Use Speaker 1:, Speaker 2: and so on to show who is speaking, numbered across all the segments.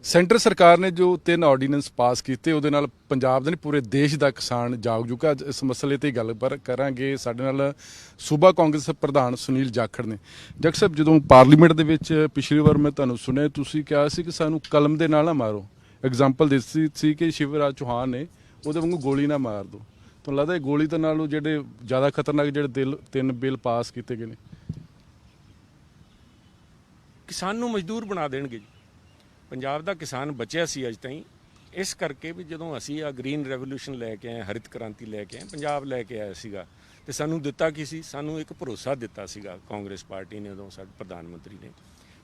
Speaker 1: Centre ਸਰਕਾਰ ਨੇ ਜੋ 3 ਆਰਡੀਨੈਂਸ ਪਾਸ ਕੀਤੇ ਉਹਦੇ ਨਾਲ ਪੰਜਾਬ ਦੇ ਨਹੀਂ ਪੂਰੇ ਦੇਸ਼ ਦਾ ਕਿਸਾਨ ਜਾਗ ਚੁੱਕਾ। ਅੱਜ ਇਸ ਮਸਲੇ ਤੇ ਗੱਲ ਕਰਾਂਗੇ। ਸਾਡੇ ਨਾਲ ਸੂਬਾ ਕਾਂਗਰਸ ਪ੍ਰਧਾਨ ਸੁਨੀਲ ਜਾਖੜ ਨੇ। ਜਗ ਸਾਹਿਬ, ਜਦੋਂ ਪਾਰਲੀਮੈਂਟ ਦੇ ਵਿੱਚ ਪਿਛਲੀ ਵਾਰ ਮੈਂ ਤੁਹਾਨੂੰ ਸੁਣਿਆ, ਤੁਸੀਂ ਕਿਹਾ ਸੀ ਕਿ ਸਾਨੂੰ ਕਲਮ ਦੇ ਨਾਲ ਨਾ ਮਾਰੋ। ਐਗਜ਼ਾਮਪਲ ਦਿੱਤੀ ਸੀ ਕਿ ਸ਼ਿਵਰਾਜ ਚੌਹਾਨ ਨੇ ਉਹਦੇ ਵਾਂਗੂ ਗੋਲੀ ਨਾ ਮਾਰ ਦਿਓ। ਤੁਹਾਨੂੰ ਲੱਗਦਾ ਇਹ ਗੋਲੀ ਦੇ ਨਾਲੋਂ ਜਿਹੜੇ ਜ਼ਿਆਦਾ ਖਤਰਨਾਕ ਜਿਹੜੇ 3 ਬਿੱਲ ਪਾਸ ਕੀਤੇ ਗਏ ਨੇ
Speaker 2: ਕਿਸਾਨ ਨੂੰ ਮਜ਼ਦੂਰ ਬਣਾ ਦੇਣਗੇ ਜੀ। ਪੰਜਾਬ ਦਾ ਕਿਸਾਨ ਬਚਿਆ ਸੀ ਅੱਜ ਤਾਈਂ, ਇਸ ਕਰਕੇ ਵੀ ਜਦੋਂ ਅਸੀਂ ਆ ਗ੍ਰੀਨ ਰੈਵੋਲੂਸ਼ਨ ਲੈ ਕੇ ਆਏ, ਹਰਿਤ ਕ੍ਰਾਂਤੀ ਲੈ ਕੇ ਆਏ, ਪੰਜਾਬ ਲੈ ਕੇ ਆਇਆ ਸੀਗਾ, ਤੇ ਸਾਨੂੰ ਦਿੱਤਾ ਕੀ ਸੀ? ਸਾਨੂੰ ਇੱਕ ਭਰੋਸਾ ਦਿੱਤਾ ਸੀਗਾ ਕਾਂਗਰਸ ਪਾਰਟੀ ਨੇ, ਉਦੋਂ ਸਾਡੇ ਪ੍ਰਧਾਨ ਮੰਤਰੀ ਨੇ,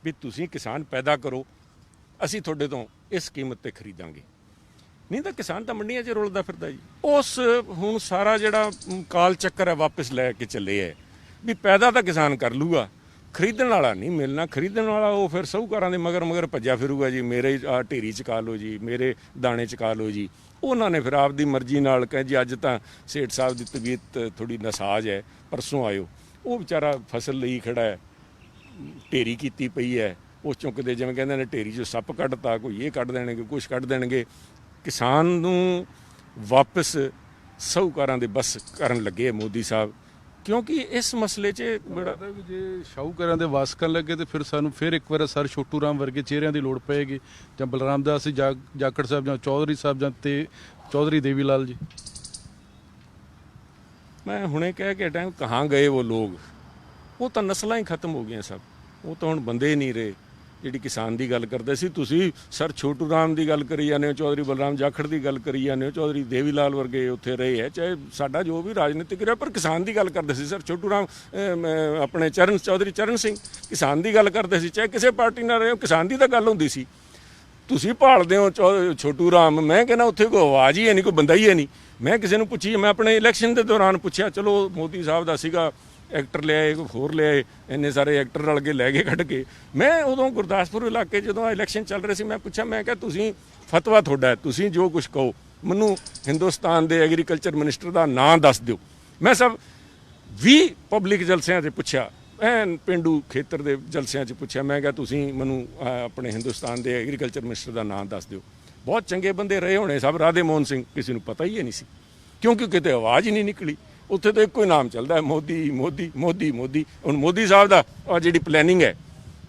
Speaker 2: ਵੀ ਤੁਸੀਂ ਕਿਸਾਨ ਪੈਦਾ ਕਰੋ, ਅਸੀਂ ਤੁਹਾਡੇ ਤੋਂ ਇਸ ਕੀਮਤ ਤੇ ਖਰੀਦਾਂਗੇ। ਨਹੀਂ ਤਾਂ ਕਿਸਾਨ ਤਾਂ ਮੰਡੀਆਂ 'ਚ ਰੁਲਦਾ ਫਿਰਦਾ ਜੀ। ਉਸ ਹੁਣ ਸਾਰਾ ਜਿਹੜਾ ਕਾਲ ਚੱਕਰ ਹੈ ਵਾਪਸ ਲੈ ਕੇ ਚੱਲੇ ਹੈ ਵੀ ਪੈਦਾ ਤਾਂ ਕਿਸਾਨ ਕਰ ਲੂਗਾ, ਖਰੀਦਣ ਵਾਲਾ ਨਹੀਂ ਮਿਲਣਾ। ਖਰੀਦਣ ਵਾਲਾ ਉਹ ਫਿਰ ਸਾਹੂਕਾਰਾਂ ਦੇ ਮਗਰ ਭੱਜਿਆ ਫਿਰੂਗਾ ਜੀ, ਮੇਰੇ ਆ ਢੇਰੀ ਚਕਾ ਲਓ ਜੀ, ਮੇਰੇ ਦਾਣੇ ਚਕਾ ਲਓ ਜੀ। ਉਹਨਾਂ ਨੇ ਫਿਰ ਆਪਦੀ ਮਰਜ਼ੀ ਨਾਲ ਕਹੇ ਜੀ ਅੱਜ ਤਾਂ ਸੇਠ ਸਾਹਿਬ ਦੀ ਤਬੀਅਤ ਥੋੜੀ ਨਸਾਜ ਹੈ, ਪਰਸੋਂ ਆਇਓ। ਉਹ ਵਿਚਾਰਾ ਫਸਲ ਲਈ ਖੜਾ ਹੈ, ਢੇਰੀ ਕੀਤੀ ਪਈ ਹੈ, ਉਹ ਚੁੱਕਦੇ ਜਿਵੇਂ ਕਹਿੰਦੇ ਨੇ ਢੇਰੀ 'ਚੋਂ ਸੱਪ ਕੱਢਤਾ, ਕੋਈ ਇਹ ਕੱਢ ਦੇਣਗੇ, ਕੁਛ ਕੱਢ ਦੇਣਗੇ। ਕਿਸਾਨ ਨੂੰ ਵਾਪਸ ਸਾਹੂਕਾਰਾਂ ਦੇ ਬਸ ਕਰਨ ਲੱਗੇ ਮੋਦੀ ਸਾਹਿਬ, ਕਿਉਂਕਿ ਇਸ ਮਸਲੇ 'ਚ ਬੜਾ
Speaker 1: ਜੇ ਸ਼ਾਹੂਕਾਰਾਂ ਦੇ ਵਾਸ ਕਰਨ ਲੱਗੇ ਤੇ ਫਿਰ ਸਾਨੂੰ ਫਿਰ ਇੱਕ ਵਾਰ ਸਰ ਛੋਟੂ ਰਾਮ ਵਰਗੇ ਚਿਹਰਿਆਂ ਦੀ ਲੋੜ ਪਏਗੀ, ਜਾਂ ਬਲਰਾਮ ਦਾਸ ਜਾਖੜ ਸਾਹਿਬ, ਜਾਂ ਚੌਧਰੀ ਸਾਹਿਬ, ਜਾਂ ਤੇ ਚੌਧਰੀ ਦੇਵੀ ਲਾਲ ਜੀ।
Speaker 2: ਮੈਂ ਹੁਣੇ ਕਹਿ ਕੇ ਟਾਈਮ ਕਹਾਂ ਗਏ ਉਹ ਲੋਕ, ਉਹ ਤਾਂ ਨਸਲਾਂ ਹੀ ਖਤਮ ਹੋ ਗਈਆਂ ਸਭ, ਉਹ ਤਾਂ ਹੁਣ ਬੰਦੇ ਹੀ ਨਹੀਂ ਰਹੇ। ਜਿਹੜੀ ਕਿਸਾਨ ਦੀ ਗੱਲ ਕਰਦੇ ਸੀ ਤੁਸੀਂ, ਸਰ ਛੋਟੂ ਰਾਮ ਦੀ ਗੱਲ ਕਰੀ ਜਾਂਦੇ ਹੋ, ਚੌਧਰੀ ਬਲਰਾਮ ਜਾਖੜ ਦੀ ਗੱਲ ਕਰੀ ਜਾਂਦੇ ਹੋ, ਚੌਧਰੀ ਦੇਵੀ ਲਾਲ ਵਰਗੇ ਉੱਥੇ ਰਹੇ ਹੈ, ਚਾਹੇ ਸਾਡਾ ਜੋ ਵੀ ਰਾਜਨੀਤਿਕ ਰਿਹਾ, ਪਰ ਕਿਸਾਨ ਦੀ ਗੱਲ ਕਰਦੇ ਸੀ। ਸਰ ਛੋਟੂ ਰਾਮ ਆਪਣੇ ਚੌਧਰੀ ਚਰਨ ਸਿੰਘ ਕਿਸਾਨ ਦੀ ਗੱਲ ਕਰਦੇ ਸੀ, ਚਾਹੇ ਕਿਸੇ ਪਾਰਟੀ ਨਾਲ ਰਹੇ ਹੋ, ਕਿਸਾਨ ਦੀ ਤਾਂ ਗੱਲ ਹੁੰਦੀ ਸੀ। ਤੁਸੀਂ ਭਾਲਦੇ ਹੋ ਛੋਟੂ ਰਾਮ, ਮੈਂ ਕਹਿੰਦਾ ਉੱਥੇ ਕੋਈ ਆਵਾਜ਼ ਹੀ ਹੈ ਨਹੀਂ, ਕੋਈ ਬੰਦਾ ਹੀ ਹੈ ਨਹੀਂ। ਮੈਂ ਕਿਸੇ ਨੂੰ ਪੁੱਛੀ, ਮੈਂ ਆਪਣੇ ਇਲੈਕਸ਼ਨ ਦੇ ਦੌਰਾਨ ਪੁੱਛਿਆ, ਚਲੋ ਮੋਦੀ ਸਾਹਿਬ ਦਾ ਸੀਗਾ, ਐਕਟਰ ਲਿਆਏ, ਕੋਈ ਹੋਰ ਲਿਆਏ, ਇੰਨੇ ਸਾਰੇ ਐਕਟਰ ਰਲ ਕੇ ਲੈ ਕੇ ਕੱਢ ਕੇ। ਮੈਂ ਉਦੋਂ ਗੁਰਦਾਸਪੁਰ ਇਲਾਕੇ ਜਦੋਂ ਇਲੈਕਸ਼ਨ ਚੱਲ ਰਹੇ ਸੀ, ਮੈਂ ਪੁੱਛਿਆ, ਮੈਂ ਕਿਹਾ ਤੁਸੀਂ ਫਤਵਾ ਤੁਹਾਡਾ, ਤੁਸੀਂ ਜੋ ਕੁਛ ਕਹੋ, ਮੈਨੂੰ ਹਿੰਦੁਸਤਾਨ ਦੇ ਐਗਰੀਕਲਚਰ ਮਿਨਿਸਟਰ ਦਾ ਨਾਂ ਦੱਸ ਦਿਓ। ਮੈਂ ਸਭ 20 ਪਬਲਿਕ ਜਲਸਿਆਂ 'ਚ ਪੁੱਛਿਆ, ਐਨ ਪੇਂਡੂ ਖੇਤਰ ਦੇ ਜਲਸਿਆਂ 'ਚ ਪੁੱਛਿਆ, ਮੈਂ ਕਿਹਾ ਤੁਸੀਂ ਮੈਨੂੰ ਆਪਣੇ ਹਿੰਦੁਸਤਾਨ ਦੇ ਐਗਰੀਕਲਚਰ ਮਿਨਿਸਟਰ ਦਾ ਨਾਂ ਦੱਸ ਦਿਓ। ਬਹੁਤ ਚੰਗੇ ਬੰਦੇ ਰਹੇ ਹੋਣੇ ਸਭ, ਰਾਧੇ ਮੋਹਨ ਸਿੰਘ, ਕਿਸੇ ਨੂੰ ਪਤਾ ਹੀ ਨਹੀਂ ਸੀ, ਕਿਉਂਕਿ ਕਿਤੇ ਆਵਾਜ਼ ਹੀ ਨਹੀਂ ਨਿਕਲੀ। ਉੱਥੇ ਤਾਂ ਇੱਕੋ ਹੀ ਨਾਮ ਚੱਲਦਾ ਹੈ, ਮੋਦੀ ਮੋਦੀ ਮੋਦੀ ਮੋਦੀ। ਹੁਣ ਮੋਦੀ ਸਾਹਿਬ ਦਾ ਜਿਹੜੀ ਪਲੈਨਿੰਗ ਹੈ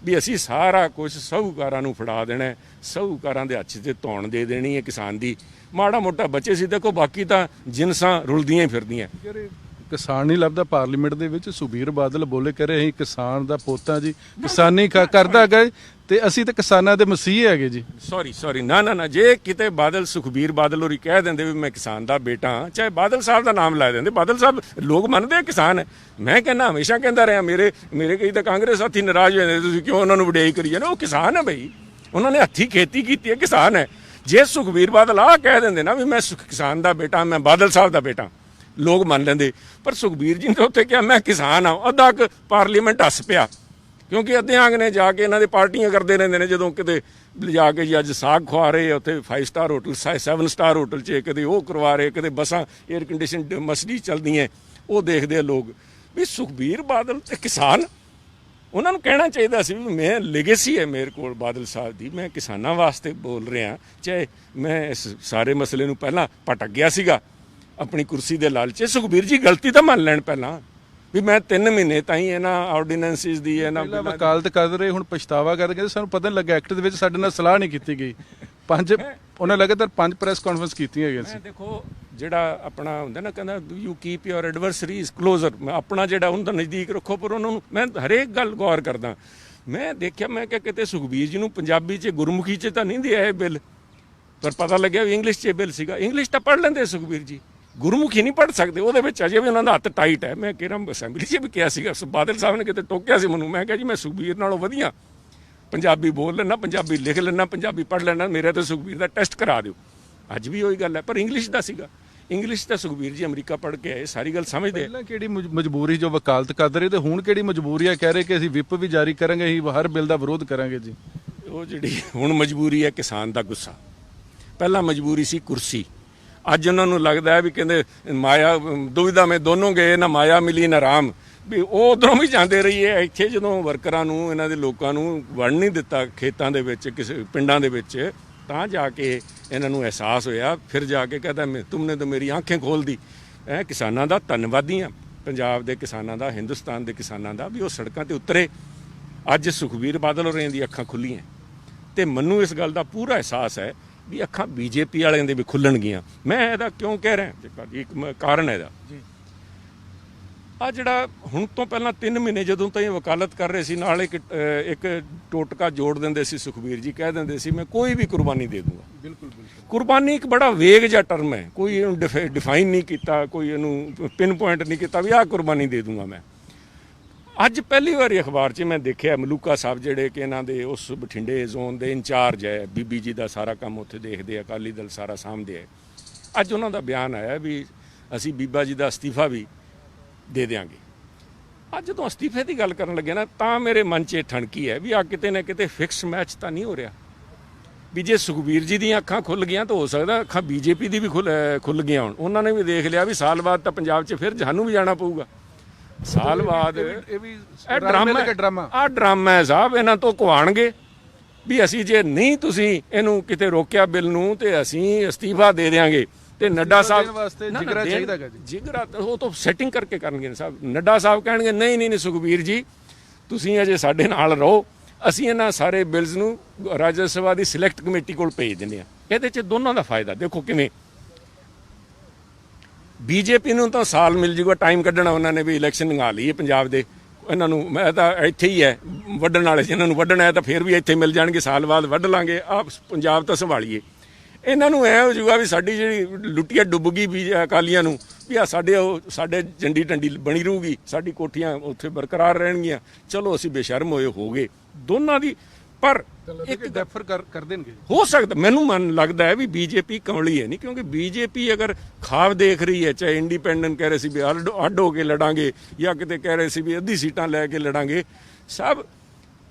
Speaker 2: ਵੀ ਅਸੀਂ ਸਾਰਾ ਕੁਝ ਸਾਹੂਕਾਰਾਂ ਨੂੰ ਫੜਾ ਦੇਣਾ, ਸਾਹੂਕਾਰਾਂ ਦੇ ਹੱਥ 'ਚ ਧੌਣ ਦੇ ਦੇਣੀ ਹੈ ਕਿਸਾਨ ਦੀ। ਮਾੜਾ ਮੋਟਾ ਬਚੇ ਸੀ, ਦੇਖੋ ਬਾਕੀ ਤਾਂ ਜਿਨਸਾਂ ਰੁਲਦੀਆਂ ਹੀ ਫਿਰਦੀਆਂ।
Speaker 1: ਕਿਸਾਨ ਨਹੀਂ ਲੱਭਦਾ ਪਾਰਲੀਮੈਂਟ ਦੇ ਵਿੱਚ। ਸੁਖਬੀਰ ਬਾਦਲ ਬੋਲੇ ਕਰੇ ਅਸੀਂ ਕਿਸਾਨ ਦਾ ਪੋਤਾ ਜੀ, ਕਿਸਾਨੀ ਕਰਦਾ ਹੈਗਾ, ਤੇ ਅਸੀਂ ਤਾਂ ਕਿਸਾਨਾਂ ਦੇ ਮਸੀਹ ਹੈਗੇ ਜੀ।
Speaker 2: ਸੌਰੀ ਨਾ, ਜੇ ਕਿਤੇ ਬਾਦਲ ਸੁਖਬੀਰ ਬਾਦਲ ਹੋਰੀ ਕਹਿ ਦਿੰਦੇ ਵੀ ਮੈਂ ਕਿਸਾਨ ਦਾ ਬੇਟਾ ਹਾਂ, ਚਾਹੇ ਬਾਦਲ ਸਾਹਿਬ ਦਾ ਨਾਮ ਲਾ ਦਿੰਦੇ, ਬਾਦਲ ਸਾਹਿਬ ਲੋਕ ਮੰਨਦੇ ਆ ਕਿਸਾਨ ਹੈ। ਮੈਂ ਕਹਿੰਦਾ, ਹਮੇਸ਼ਾ ਕਹਿੰਦਾ ਰਿਹਾ, ਮੇਰੇ ਕਈ ਤਾਂ ਕਾਂਗਰਸ ਸਾਥੀ ਨਾਰਾਜ਼ ਹੋ ਜਾਂਦੇ, ਤੁਸੀਂ ਕਿਉਂ ਉਹਨਾਂ ਨੂੰ ਵਡਿਆਈ ਕਰੀ ਜਾਂਦੇ? ਉਹ ਕਿਸਾਨ ਹੈ ਬਈ, ਉਹਨਾਂ ਨੇ ਹੱਥੀਂ ਖੇਤੀ ਕੀਤੀ ਹੈ, ਕਿਸਾਨ ਹੈ। ਜੇ ਸੁਖਬੀਰ ਬਾਦਲ ਆਹ ਕਹਿ ਦਿੰਦੇ ਨਾ ਵੀ ਮੈਂ ਕਿਸਾਨ ਦਾ ਬੇਟਾ, ਮੈਂ ਬਾਦਲ ਸਾਹਿਬ ਦਾ ਬੇਟਾ, ਲੋਕ ਮੰਨ ਲੈਂਦੇ। ਪਰ ਸੁਖਬੀਰ ਜੀ ਨੇ ਉੱਥੇ ਕਿਹਾ ਮੈਂ ਕਿਸਾਨ ਹਾਂ, ਅੱਧਾ ਕੁ ਪਾਰਲੀਮੈਂਟ ਹੱਸ ਪਿਆ, ਕਿਉਂਕਿ ਅੱਧਿਆਂ ਨੇ ਜਾ ਕੇ ਇਹਨਾਂ ਦੇ ਪਾਰਟੀਆਂ ਕਰਦੇ ਰਹਿੰਦੇ ਨੇ। ਜਦੋਂ ਕਿਤੇ ਲਿਜਾ ਕੇ ਜੀ ਅੱਜ ਸਾਗ ਖਵਾ ਰਹੇ ਉੱਥੇ 5 ਸਟਾਰ ਹੋਟਲ, 7 ਸਟਾਰ ਹੋਟਲ 'ਚ, ਕਦੇ ਉਹ ਕਰਵਾ ਰਹੇ, ਕਦੇ ਬੱਸਾਂ ਏਅਰ ਕੰਡੀਸ਼ਨ ਮਸਲੀ ਚੱਲਦੀਆਂ, ਉਹ ਦੇਖਦੇ ਆ ਲੋਕ ਵੀ ਸੁਖਬੀਰ ਬਾਦਲ ਤੇ ਕਿਸਾਨ। ਉਹਨਾਂ ਨੂੰ ਕਹਿਣਾ ਚਾਹੀਦਾ ਸੀ ਵੀ ਮੈਂ ਲੈਗੇਸੀ ਹੈ ਮੇਰੇ ਕੋਲ ਬਾਦਲ ਸਾਹਿਬ ਦੀ, ਮੈਂ ਕਿਸਾਨਾਂ ਵਾਸਤੇ ਬੋਲ ਰਿਹਾ, ਚਾਹੇ ਮੈਂ ਇਸ ਸਾਰੇ ਮਸਲੇ ਨੂੰ ਪਹਿਲਾਂ ਭਟਕ ਗਿਆ ਸੀਗਾ ਆਪਣੀ ਕੁਰਸੀ ਦੇ ਲਾਲਚ। ਸੁਖਬੀਰ ਜੀ ਗਲਤੀ ਤਾਂ ਮੰਨ ਲੈਣ ਪਹਿਲਾਂ ਵੀ ਮੈਂ 3 ਮਹੀਨੇ ਤਾਈਂ ਇਹਨਾਂ ਆਰਡੀਨੈਂਸਿਸ ਦੀ ਇਹਨਾਂ
Speaker 1: ਵਕਾਲਤ ਕਰ ਰਹੇ, ਹੁਣ ਪਛਤਾਵਾ ਕਰਦੇ, ਕਹਿੰਦੇ ਸਾਨੂੰ ਪਤਾ ਨਹੀਂ ਲੱਗਾ, ਐਕਟ ਦੇ ਵਿੱਚ ਸਾਡੇ ਨਾਲ ਸਲਾਹ ਨਹੀਂ ਕੀਤੀ ਗਈ। ਉਹਨਾਂ ਲਗਾਤਾਰ 5 ਪ੍ਰੈਸ ਕਾਨਫਰੰਸ ਕੀਤੀਆਂ ਗਈਆਂ ਸੀ।
Speaker 2: ਦੇਖੋ ਜਿਹੜਾ ਆਪਣਾ ਹੁੰਦਾ ਨਾ, ਕਹਿੰਦਾ ਯੂ ਕੀਪ ਯੋਰ ਐਡਵਰਸਰੀਜ਼ ਕਲੋਜ਼ਰ, ਆਪਣਾ ਜਿਹੜਾ ਉਹਨਾਂ ਦਾ ਨਜ਼ਦੀਕ ਰੱਖੋ, ਪਰ ਉਹਨਾਂ ਨੂੰ ਮੈਂ ਹਰੇਕ ਗੱਲ ਗੌਰ ਕਰਦਾ। ਮੈਂ ਦੇਖਿਆ, ਮੈਂ ਕਿਹਾ ਕਿਤੇ ਸੁਖਬੀਰ ਜੀ ਨੂੰ ਪੰਜਾਬੀ 'ਚ ਗੁਰਮੁਖੀ 'ਚ ਤਾਂ ਨਹੀਂ ਦਿਆ ਇਹ ਬਿੱਲ, ਪਰ ਪਤਾ ਲੱਗਿਆ ਵੀ ਇੰਗਲਿਸ਼ 'ਚ ਬਿੱਲ ਸੀਗਾ। ਇੰਗਲਿਸ਼ ਤਾਂ ਪੜ੍ਹ ਲੈਂਦੇ ਸੁਖਬੀਰ ਜੀ, ਗੁਰਮੁਖੀ ਨਹੀਂ ਪੜ੍ਹ ਸਕਦੇ, ਉਹਦੇ ਵਿੱਚ ਅਜੇ ਵੀ ਉਹਨਾਂ ਦਾ ਹੱਥ ਟਾਈਟ ਹੈ। ਮੈਂ ਕਿਹਾ ਅਸੈਂਬਲੀ 'ਚ ਵੀ ਕਿਹਾ ਸੀਗਾ, ਬਾਦਲ ਸਾਹਿਬ ਨੇ ਕਿਤੇ ਟੋਕਿਆ ਸੀ ਮੈਨੂੰ, ਮੈਂ ਕਿਹਾ ਜੀ ਮੈਂ ਸੁਖਬੀਰ ਨਾਲੋਂ ਵਧੀਆ ਪੰਜਾਬੀ ਬੋਲ ਲੈਣਾ, ਪੰਜਾਬੀ ਲਿਖ ਲੈਣਾ, ਪੰਜਾਬੀ ਪੜ੍ਹ ਲੈਣਾ, ਮੇਰੇ ਤਾਂ ਸੁਖਬੀਰ ਦਾ ਟੈਸਟ ਕਰਾ ਦਿਓ। ਅੱਜ ਵੀ ਉਹੀ ਗੱਲ ਹੈ, ਪਰ ਇੰਗਲਿਸ਼ ਦਾ ਸੀਗਾ। ਇੰਗਲਿਸ਼ ਤਾਂ ਸੁਖਬੀਰ ਜੀ ਅਮਰੀਕਾ ਪੜ੍ਹ ਕੇ ਆਏ, ਸਾਰੀ ਗੱਲ ਸਮਝਦੇ।
Speaker 1: ਪਹਿਲਾਂ ਕਿਹੜੀ ਮਜਬੂਰੀ ਜੋ ਵਕਾਲਤ ਕਰਦੇ ਰਹੇ, ਤੇ ਹੁਣ ਕਿਹੜੀ ਮਜਬੂਰੀ ਹੈ? ਕਹਿ ਰਹੇ ਕਿ ਅਸੀਂ ਵਿਪ ਵੀ ਜਾਰੀ ਕਰਾਂਗੇ, ਅਸੀਂ ਹਰ ਬਿੱਲ ਦਾ ਵਿਰੋਧ ਕਰਾਂਗੇ ਜੀ।
Speaker 2: ਉਹ ਜਿਹੜੀ ਹੁਣ ਮਜਬੂਰੀ ਹੈ ਕਿਸਾਨ ਦਾ ਗੁੱਸਾ, ਪਹਿਲਾਂ ਮਜਬੂਰੀ ਸੀ ਕੁਰਸੀ। ਅੱਜ ਉਹਨਾਂ ਨੂੰ ਲੱਗਦਾ ਹੈ ਵੀ ਕਹਿੰਦੇ ਮਾਇਆ ਦੁਵਿਧਾ ਮੇਂ ਦੋਨੋਂ ਗਏ, ਨਾ ਮਾਇਆ ਮਿਲੀ ਨਾ ਰਾਮ। ਵੀ ਉਹ ਉਧਰੋਂ ਵੀ ਜਾਂਦੇ ਰਹੀਏ। ਇੱਥੇ ਜਦੋਂ ਵਰਕਰਾਂ ਨੂੰ, ਇਹਨਾਂ ਦੇ ਲੋਕਾਂ ਨੂੰ ਵੜਨ ਨਹੀਂ ਦਿੱਤਾ ਖੇਤਾਂ ਦੇ ਵਿੱਚ, ਕਿਸੇ ਪਿੰਡਾਂ ਦੇ ਵਿੱਚ, ਤਾਂ ਜਾ ਕੇ ਇਹਨਾਂ ਨੂੰ ਅਹਿਸਾਸ ਹੋਇਆ। ਫਿਰ ਜਾ ਕੇ ਕਹਿੰਦਾ ਤੁਮਨੇ ਤਾਂ ਮੇਰੀ ਆਂਖੇਂ ਖੋਲ ਦੀ। ਕਿਸਾਨਾਂ ਦਾ ਧੰਨਵਾਦੀ ਹਾਂ, ਪੰਜਾਬ ਦੇ ਕਿਸਾਨਾਂ ਦਾ, ਹਿੰਦੁਸਤਾਨ ਦੇ ਕਿਸਾਨਾਂ ਦਾ, ਵੀ ਉਹ ਸੜਕਾਂ ਤੇ ਉਤਰੇ। ਅੱਜ ਸੁਖਬੀਰ ਬਾਦਲ ਹੋਰਾਂ ਦੀਆਂ ਅੱਖਾਂ ਖੁੱਲੀਆਂ ਤੇ ਮੈਨੂੰ ਇਸ ਗੱਲ ਦਾ ਪੂਰਾ ਅਹਿਸਾਸ ਹੈ ਵੀ ਅੱਖਾਂ ਬੀਜੇਪੀ ਵਾਲਿਆਂ ਦੇ ਵੀ ਖੁੱਲਣਗੀਆਂ। ਮੈਂ ਇਹਦਾ ਕਿਉਂ ਕਹਿ ਰਿਹਾ, ਇੱਕ ਕਾਰਨ ਹੈ ਇਹਦਾ। ਆ ਜਿਹੜਾ ਹੁਣ ਤੋਂ ਪਹਿਲਾਂ 3 ਮਹੀਨੇ ਜਦੋਂ ਤਾਈਂ ਵਕਾਲਤ ਕਰ ਰਹੇ ਸੀ, ਨਾਲ ਇੱਕ ਟੋਟਕਾ ਜੋੜ ਦਿੰਦੇ ਸੀ ਸੁਖਬੀਰ ਜੀ, ਕਹਿ ਦਿੰਦੇ ਸੀ ਮੈਂ ਕੋਈ ਵੀ ਕੁਰਬਾਨੀ ਦੇ ਦੂੰਗਾ।
Speaker 1: ਬਿਲਕੁਲ ਬਿਲਕੁਲ।
Speaker 2: ਕੁਰਬਾਨੀ ਇੱਕ ਬੜਾ ਵੇਗ ਜਿਹਾ ਟਰਮ ਹੈ, ਕੋਈ ਇਹਨੂੰ ਡਿਫਾਈਨ ਨਹੀਂ ਕੀਤਾ, ਕੋਈ ਇਹਨੂੰ ਪਿਨ ਪੁਆਇੰਟ ਨਹੀਂ ਕੀਤਾ ਵੀ ਆਹ ਕੁਰਬਾਨੀ ਦੇ ਦੂੰਗਾ ਮੈਂ। ਅੱਜ ਪਹਿਲੀ ਵਾਰੀ ਅਖਬਾਰ 'ਚ ਮੈਂ ਦੇਖਿਆ ਮਲੂਕਾ ਸਾਹਿਬ, ਜਿਹੜੇ ਕਿ ਇਹਨਾਂ ਦੇ ਉਸ ਬਠਿੰਡੇ ਜ਼ੋਨ ਦੇ ਇੰਚਾਰਜ ਹੈ, ਬੀਬੀ ਜੀ ਦਾ ਸਾਰਾ ਕੰਮ ਉੱਥੇ ਦੇਖਦੇ, ਅਕਾਲੀ ਦਲ ਸਾਰਾ ਸਾਂਭਦੇ ਹੈ। ਅੱਜ ਉਹਨਾਂ ਦਾ ਬਿਆਨ ਆਇਆ ਵੀ ਅਸੀਂ ਬੀਬਾ ਜੀ ਦਾ ਅਸਤੀਫਾ ਵੀ ਦੇ ਦਿਆਂਗੇ। ਅੱਜ ਜਦੋਂ ਅਸਤੀਫੇ ਦੀ ਗੱਲ ਕਰਨ ਲੱਗੇ ਨਾ, ਤਾਂ ਮੇਰੇ ਮਨ 'ਚ ਇਹ ਠਣਕੀ ਹੈ ਵੀ ਆ ਕਿਤੇ ਨਾ ਕਿਤੇ ਫਿਕਸ ਮੈਚ ਤਾਂ ਨਹੀਂ ਹੋ ਰਿਹਾ। ਵੀ ਜੇ ਸੁਖਬੀਰ ਜੀ ਦੀਆਂ ਅੱਖਾਂ ਖੁੱਲ ਗਈਆਂ ਤਾਂ ਹੋ ਸਕਦਾ ਅੱਖਾਂ ਬੀਜੇਪੀ ਦੀ ਵੀ ਖੁੱਲ ਗਈਆਂ ਹੁਣ। ਉਹਨਾਂ ਨੇ ਵੀ ਦੇਖ ਲਿਆ ਵੀ ਸਾਲ ਬਾਅਦ ਤਾਂ ਪੰਜਾਬ 'ਚ ਫਿਰ ਸਾਨੂੰ ਵੀ ਜਾਣਾ ਪਊਗਾ। ਸਾਲ ਬਾਅਦ
Speaker 1: ਇਹ ਵੀ
Speaker 2: ਇਹ ਡਰਾਮਾ ਹੈ ਸਾਹਿਬ, ਇਹਨਾਂ ਤੋਂ ਕਵਾਣਗੇ ਵੀ ਅਸੀਂ ਜੇ ਨਹੀਂ ਤੁਸੀਂ ਇਹਨੂੰ ਕਿਤੇ ਰੋਕਿਆ ਬਿੱਲ ਨੂੰ ਤੇ ਅਸੀਂ ਅਸਤੀਫਾ ਦੇ ਦਿਆਂਗੇ। ਤੇ ਨੱਡਾ ਸਾਹਿਬ
Speaker 1: ਵਾਸਤੇ ਜਿਗਰਾ ਚਾਹੀਦਾ ਹੈ ਜੀ,
Speaker 2: ਜਿਗਰਾ ਉਹ ਤਾਂ ਸੈਟਿੰਗ ਕਰਕੇ ਕਰਨਗੇ ਸਾਹਿਬ। ਨੱਡਾ ਸਾਹਿਬ ਕਹਿਣਗੇ ਨਹੀਂ ਸੁਖਬੀਰ ਜੀ ਤੁਸੀਂ ਅਜੇ ਸਾਡੇ ਨਾਲ ਰਹੋ, ਅਸੀਂ ਇਹਨਾਂ ਸਾਰੇ ਬਿੱਲਸ ਨੂੰ ਰਾਜ ਸਭਾ ਦੀ ਸਿਲੈਕਟ ਕਮੇਟੀ ਕੋਲ ਭੇਜ ਦਿੰਦੇ ਹਾਂ। ਇਹਦੇ 'ਚ ਦੋਨਾਂ ਦਾ ਫਾਇਦਾ ਦੇਖੋ ਕਿਵੇਂ। ਬੀਜੇਪੀ ਨੂੰ ਤਾਂ ਸਾਲ ਮਿਲ ਜੂਗਾ ਟਾਈਮ ਕੱਢਣਾ, ਉਹਨਾਂ ਨੇ ਵੀ ਇਲੈਕਸ਼ਨ ਲੰਘਾ ਲਈ ਹੈ ਪੰਜਾਬ ਦੇ। ਇਹਨਾਂ ਨੂੰ ਮੈਂ ਤਾਂ ਇੱਥੇ ਹੀ ਹੈ ਵੱਢਣ ਵਾਲੇ, ਜਿਹਨਾਂ ਨੂੰ ਵੱਢਣਾ ਹੈ ਤਾਂ ਫਿਰ ਵੀ ਇੱਥੇ ਮਿਲ ਜਾਣਗੇ, ਸਾਲ ਬਾਅਦ ਵੱਢ ਲਾਂਗੇ, ਆਪ ਪੰਜਾਬ ਤਾਂ ਸੰਭਾਲੀਏ। ਇਹਨਾਂ ਨੂੰ ਐ ਹੋ ਜੂਗਾ ਵੀ ਸਾਡੀ ਜਿਹੜੀ ਲੁੱਟੀਆਂ ਡੁੱਬ ਗਈ ਅਕਾਲੀਆਂ ਨੂੰ, ਵੀ ਆ ਸਾਡੇ ਜੰਡੀ ਟੰਡੀ ਬਣੀ ਰਹੂਗੀ, ਸਾਡੀ ਕੋਠੀਆਂ ਉੱਥੇ ਬਰਕਰਾਰ ਰਹਿਣਗੀਆਂ। ਚਲੋ ਅਸੀਂ ਬੇਸ਼ਰਮ ਹੋਏ ਹੋ ਗਏ ਦੋਨਾਂ ਦੀ। ਪਰ
Speaker 1: ਇੱਕ ਡੈਫਰ ਕਰ ਦੇਣਗੇ
Speaker 2: ਹੋ ਸਕਦਾ, ਮੈਨੂੰ ਮਨ ਲੱਗਦਾ ਹੈ ਵੀ ਬੀਜੇਪੀ ਕਮਲੀ ਹੈ ਨਹੀਂ, ਕਿਉਂਕਿ ਬੀਜੇਪੀ ਅਗਰ ਖਾਬ ਦੇਖ ਰਹੀ ਹੈ, ਚਾਹੇ ਇੰਡੀਪੈਂਡੈਂਟ ਕਹਿ ਰਹੇ ਸੀ ਵੀ ਅੱਡ ਹੋ ਕੇ ਲੜਾਂਗੇ, ਜਾਂ ਕਿਤੇ ਕਹਿ ਰਹੇ ਸੀ ਵੀ ਅੱਧੀ ਸੀਟਾਂ ਲੈ ਕੇ ਲੜਾਂਗੇ, ਸਭ